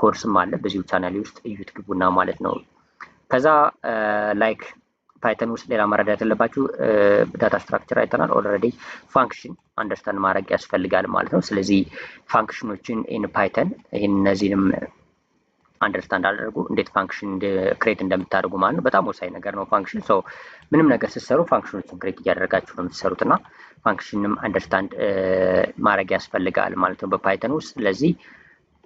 ኮርስም አለ በዚሁ ቻናል ውስጥ እዩት ግቡና ማለት ነው። ከዛ ላይክ ፓይተን ውስጥ ሌላ መረዳት ያለባችሁ ዳታ ስትራክቸር አይተናል ኦልሬዲ። ፋንክሽን አንደርስታንድ ማድረግ ያስፈልጋል ማለት ነው። ስለዚህ ፋንክሽኖችን ኢን ፓይተን እነዚህንም አንደርስታንድ አድርጉ፣ እንዴት ፋንክሽን ክሬት እንደምታደርጉ ማለት ነው። በጣም ወሳኝ ነገር ነው ፋንክሽን። ሰው ምንም ነገር ስትሰሩ ፋንክሽኖችን ክሬት እያደረጋችሁ ነው የምትሰሩት እና ፋንክሽንም አንደርስታንድ ማድረግ ያስፈልጋል ማለት ነው በፓይተን ውስጥ። ስለዚህ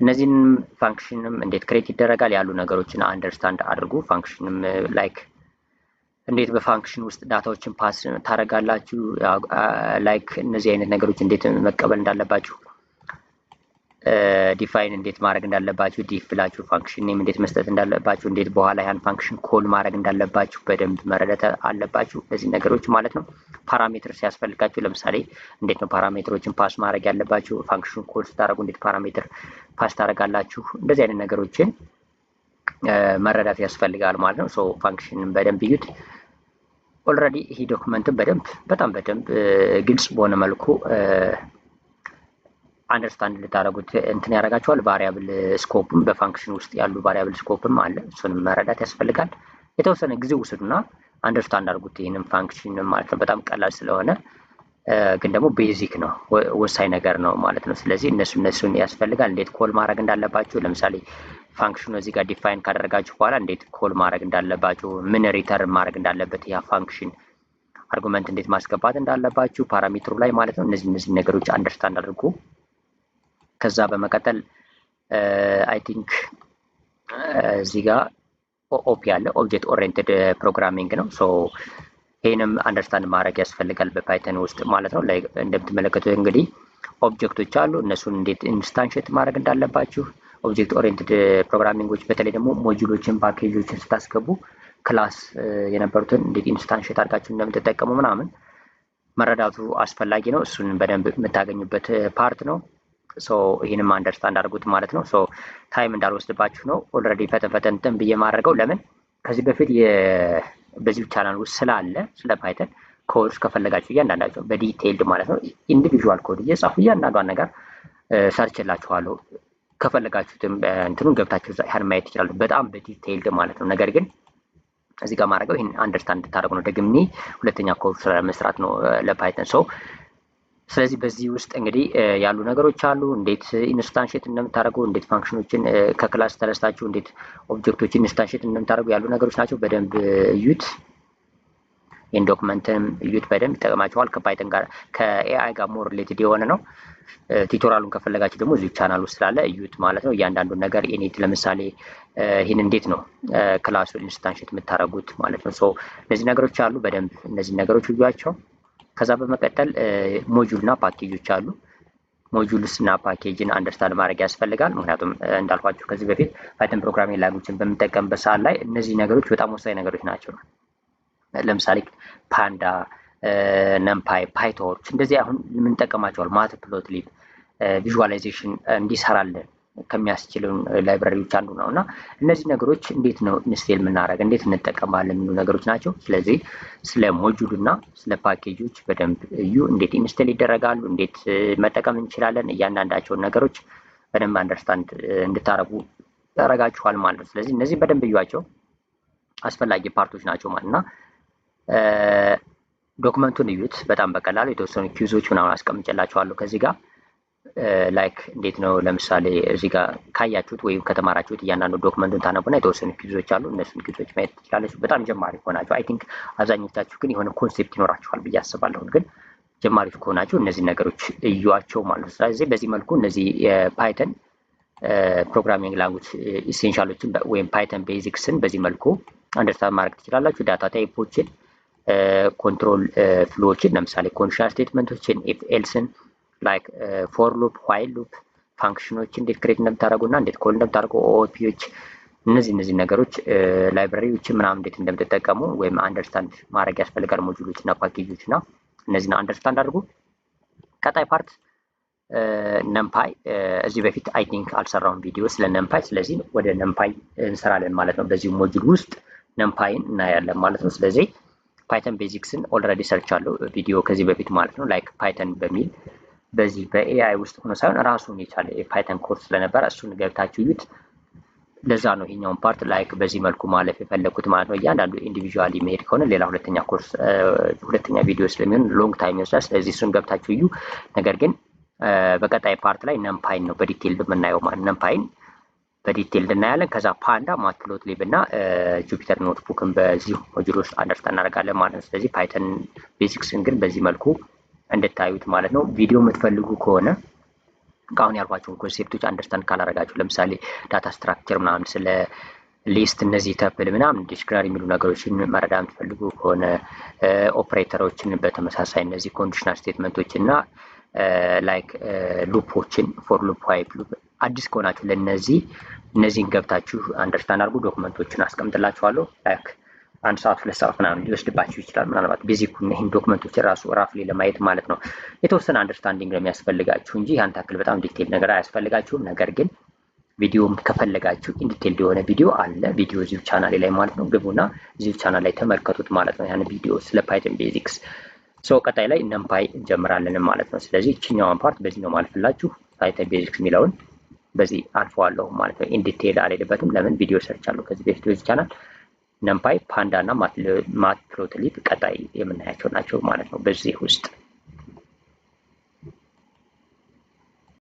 እነዚህንም ፋንክሽንም እንዴት ክሬት ይደረጋል ያሉ ነገሮችን አንደርስታንድ አድርጉ። ፋንክሽንም ላይክ እንዴት በፋንክሽን ውስጥ ዳታዎችን ፓስ ታደርጋላችሁ፣ ላይክ እነዚህ አይነት ነገሮች እንዴት መቀበል እንዳለባችሁ፣ ዲፋይን እንዴት ማድረግ እንዳለባችሁ፣ ዲፍ ብላችሁ ፋንክሽን ኔም እንዴት መስጠት እንዳለባችሁ፣ እንዴት በኋላ ያን ፋንክሽን ኮል ማድረግ እንዳለባችሁ በደንብ መረዳት አለባችሁ። እነዚህ ነገሮች ማለት ነው። ፓራሜትር ሲያስፈልጋችሁ ለምሳሌ እንዴት ነው ፓራሜትሮችን ፓስ ማድረግ ያለባችሁ፣ ፋንክሽን ኮል ስታደርጉ እንዴት ፓራሜትር ፓስ ታደርጋላችሁ፣ እንደዚህ አይነት ነገሮችን መረዳት ያስፈልጋል ማለት ነው። ሶ ፋንክሽንን በደንብ እዩት። ኦልሬዲ ይህ ዶክመንትን በጣም በደንብ ግልጽ በሆነ መልኩ አንደርስታንድ ልታደርጉት እንትን ያደርጋቸዋል። ቫሪያብል ስኮፕም በፋንክሽን ውስጥ ያሉ ቫሪያብል ስኮፕም አለ። እሱንም መረዳት ያስፈልጋል። የተወሰነ ጊዜ ውሰዱና አንደርስታንድ አድርጉት ይህንም ፋንክሽን ማለት ነው። በጣም ቀላል ስለሆነ ግን ደግሞ ቤዚክ ነው፣ ወሳኝ ነገር ነው ማለት ነው። ስለዚህ እነሱን ያስፈልጋል። እንዴት ኮል ማድረግ እንዳለባችሁ ለምሳሌ ፋንክሽኑ እዚህ ጋር ዲፋይን ካደረጋችሁ በኋላ እንዴት ኮል ማድረግ እንዳለባችሁ፣ ምን ሪተርን ማድረግ እንዳለበት ያ ፋንክሽን አርጉመንት እንዴት ማስገባት እንዳለባችሁ ፓራሜትሩ ላይ ማለት ነው። እነዚህ ነገሮች አንደርስታንድ አድርጉ። ከዛ በመቀጠል አይ ቲንክ እዚህ ጋር ኦፒ ያለ ኦብጀክት ኦሪየንትድ ፕሮግራሚንግ ነው። ሶ ይህንም አንደርስታንድ ማድረግ ያስፈልጋል በፓይተን ውስጥ ማለት ነው። ላይ እንደምትመለከቱት እንግዲህ ኦብጀክቶች አሉ። እነሱን እንዴት ኢንስታንሽት ማድረግ እንዳለባችሁ ኦብጀክት ኦሪየንትድ ፕሮግራሚንጎች በተለይ ደግሞ ሞጁሎችን ፓኬጆችን ስታስገቡ ክላስ የነበሩትን እንዴት ኢንስታንሽት አድርጋችሁ እንደምትጠቀሙ ምናምን መረዳቱ አስፈላጊ ነው። እሱን በደንብ የምታገኙበት ፓርት ነው። ሶ ይህንም አንደርስታንድ አድርጉት ማለት ነው። ሶ ታይም እንዳልወስድባችሁ ነው። ኦልሬዲ ፈተንተን ብዬ ማድረገው ለምን ከዚህ በፊት በዚሁ ቻናል ውስጥ ስላለ ስለ ፓይተን ኮድ ከፈለጋችሁ እያንዳንዳቸው በዲቴይልድ ማለት ነው ኢንዲቪዥዋል ኮድ እየጻፉ እያንዳንዷን ነገር ሰርች ላችኋለሁ ከፈለጋችሁትም እንትኑን ገብታችሁ ያን ማየት ይችላሉ፣ በጣም በዲቴይልድ ማለት ነው። ነገር ግን እዚህ ጋር ማድረገው ይሄን አንደርስታንድ እንድታደርጉ ነው። ደግሜ ሁለተኛ ኮርስ መስራት ነው ለፓይተን ሰው። ስለዚህ በዚህ ውስጥ እንግዲህ ያሉ ነገሮች አሉ። እንዴት ኢንስታንሽት እንደምታደርጉ፣ እንዴት ፋንክሽኖችን ከክላስ ተነስታችሁ እንዴት ኦብጀክቶችን ኢንስታንሽት እንደምታደርጉ ያሉ ነገሮች ናቸው። በደንብ እዩት። ይህን ዶክመንትም እዩት፣ በደንብ ይጠቅማቸዋል። ከፓይተን ጋር ከኤአይ ጋር ሞር ሪሌትድ የሆነ ነው። ቲቶሪያሉን ከፈለጋችሁ ደግሞ እዚሁ ቻናል ውስጥ ስላለ እዩት ማለት ነው። እያንዳንዱን ነገር ኢኒት ለምሳሌ ይህን እንዴት ነው ክላሱን ኢንስታንሽት የምታደርጉት ማለት ነው። ሶ እነዚህ ነገሮች አሉ። በደንብ እነዚህ ነገሮች እዩዋቸው። ከዛ በመቀጠል ሞጁል እና ፓኬጆች አሉ። ሞጁልስ እና ፓኬጅን አንደርስታንድ ማድረግ ያስፈልጋል። ምክንያቱም እንዳልኳችሁ ከዚህ በፊት ፓይተን ፕሮግራሚንግ ላንጉጅን በምንጠቀምበት ሰዓት ላይ እነዚህ ነገሮች በጣም ወሳኝ ነገሮች ናቸው። ለምሳሌ ፓንዳ፣ ነምፓይ፣ ፓይቶርች እንደዚህ አሁን የምንጠቀማቸዋል። ማትፕሎትሊብ ቪዥዋላይዜሽን እንዲሰራልን ከሚያስችሉን ላይብራሪዎች አንዱ ነው እና እነዚህ ነገሮች እንዴት ነው ኢንስቴል የምናደርግ እንዴት እንጠቀማለን የሚሉ ነገሮች ናቸው። ስለዚህ ስለ ሞጁል እና ስለ ፓኬጆች በደንብ እዩ። እንዴት ኢንስቴል ይደረጋሉ፣ እንዴት መጠቀም እንችላለን፣ እያንዳንዳቸውን ነገሮች በደንብ አንደርስታንድ እንድታረጉ ያደርጋችኋል ማለት ነው። ስለዚህ እነዚህ በደንብ እዩዋቸው፣ አስፈላጊ ፓርቶች ናቸው ማለት እና ዶክመንቱን እዩት። በጣም በቀላሉ የተወሰኑ ኪውዞች ምናምን አስቀምጬላችኋለሁ ከዚህ ጋር ላይክ እንዴት ነው ለምሳሌ እዚህ ጋር ካያችሁት ወይም ከተማራችሁት እያንዳንዱ ዶክመንቱን ታነቡና የተወሰኑ ኪውዞች አሉ። እነሱን ኪውዞች ማየት ትችላላችሁ። በጣም ጀማሪ ከሆናችሁ አይ ቲንክ አብዛኞቻችሁ ግን የሆነ ኮንሴፕት ይኖራችኋል ብዬ አስባለሁ። ግን ጀማሪዎች ከሆናችሁ እነዚህ ነገሮች እዩዋቸው ማለት ነው። ስለዚህ በዚህ መልኩ እነዚህ የፓይተን ፕሮግራሚንግ ላንጉጅ ኢሴንሻሎችን ወይም ፓይተን ቤዚክስን በዚህ መልኩ አንደርስታንድ ማድረግ ትችላላችሁ። ዳታ ታይፖችን፣ ኮንትሮል ፍሎዎችን ለምሳሌ ኮንዲሽናል ስቴትመንቶችን፣ ኢፍ ኤልስን ላይክ ፎር ሉፕ፣ ዋይል ሉፕ፣ ፋንክሽኖችን እንዴት ክሬት እንደምታደርጉ እና እንዴት ኮል እንደምታደርጉ፣ ኦኦፒዎች እነዚህ ነገሮች ላይብራሪዎችን ምናምን እንዴት እንደምትጠቀሙ ወይም አንደርስታንድ ማድረግ ያስፈልጋል። ሞጁሎች እና ፓኬጆች እና እነዚህን አንደርስታንድ አድርጉ። ቀጣይ ፓርት ነምፓይ እዚህ በፊት አይ ቲንክ አልሰራውም ቪዲዮ ስለ ነምፓይ። ስለዚህ ወደ ነምፓይ እንሰራለን ማለት ነው። በዚህ ሞጁል ውስጥ ነምፓይን እናያለን ማለት ነው። ስለዚህ ፓይተን ቤዚክስን ኦልሬዲ ሰርች አለው ቪዲዮ ከዚህ በፊት ማለት ነው። ላይክ ፓይተን በሚል በዚህ በኤአይ ውስጥ ሆኖ ሳይሆን ራሱን የቻለ የፓይተን ኮርስ ስለነበረ እሱን ገብታችሁ እዩት። ለዛ ነው ይሄኛውን ፓርት ላይክ በዚህ መልኩ ማለፍ የፈለኩት ማለት ነው። እያንዳንዱ ኢንዲቪዥዋሊ መሄድ ከሆነ ሌላ ሁለተኛ ኮርስ ሁለተኛ ቪዲዮ ስለሚሆን ሎንግ ታይም ይወስዳል። ስለዚህ እሱን ገብታችሁ እዩ። ነገር ግን በቀጣይ ፓርት ላይ ነምፓይን ነው በዲቴይል የምናየው ማለት ነምፓይን በዲቴይል እናያለን። ከዛ ፓንዳ፣ ማትፕሎትሊብ እና ጁፒተር ኖትቡክን በዚህ ሞጁል ውስጥ አንደርስታንድ እናደርጋለን ማለት ነው። ስለዚህ ፓይተን ቤዚክስን ግን በዚህ መልኩ እንድታዩት ማለት ነው። ቪዲዮ የምትፈልጉ ከሆነ ከአሁን ያልኳቸውን ኮንሴፕቶች አንደርስታንድ ካላረጋችሁ ለምሳሌ ዳታ ስትራክቸር ምናምን ስለ ሊስት እነዚህ ተብል ምናምን ዲክሽነሪ የሚሉ ነገሮችን መረዳት የምትፈልጉ ከሆነ ኦፕሬተሮችን በተመሳሳይ እነዚህ ኮንዲሽናል ስቴትመንቶች እና ላይክ ሉፖችን ፎር ሉፕ፣ ዋይል ሉፕ አዲስ ከሆናችሁ እነዚህን ገብታችሁ አንደርስታንድ አድርጉ። ዶክመንቶችን አስቀምጥላችኋለሁ። ላይክ 1 ሰዓት 2 ሰዓት ምናምን ሊወስድባችሁ ይችላል። ምናልባት ቤዚኩን ይህን ዶክመንቶችን ራሱ ራፍሊ ለማየት ማለት ነው። የተወሰነ አንደርስታንዲንግ ለሚያስፈልጋችሁ እንጂ ያን ታክል በጣም ዲቴል ነገር አያስፈልጋችሁም። ነገር ግን ቪዲዮም ከፈለጋችሁ ኢንዲቴይልድ የሆነ ቪዲዮ አለ። ቪዲዮ እዚሁ ቻናሌ ላይ ማለት ነው። ግቡና እዚሁ ቻናል ላይ ተመልከቱት ማለት ነው። ያን ቪዲዮ ስለ ፓይተን ቤዚክስ ቀጣይ ላይ ነምፓይ እንጀምራለን ማለት ነው። ስለዚህ እችኛዋን ፓርት በዚህ ነው ማለፍላችሁ። ፓይተን ቤዚክስ የሚለውን በዚህ አልፈዋለሁ ማለት ነው። ኢንዲቴይል አልሄድበትም። ለምን ቪዲዮ ሰርች አለው ከዚህ በፊት በዚህ ቻናል። ነምፓይ፣ ፓንዳ እና ማትፕሎትሊብ ቀጣይ የምናያቸው ናቸው ማለት ነው በዚህ ውስጥ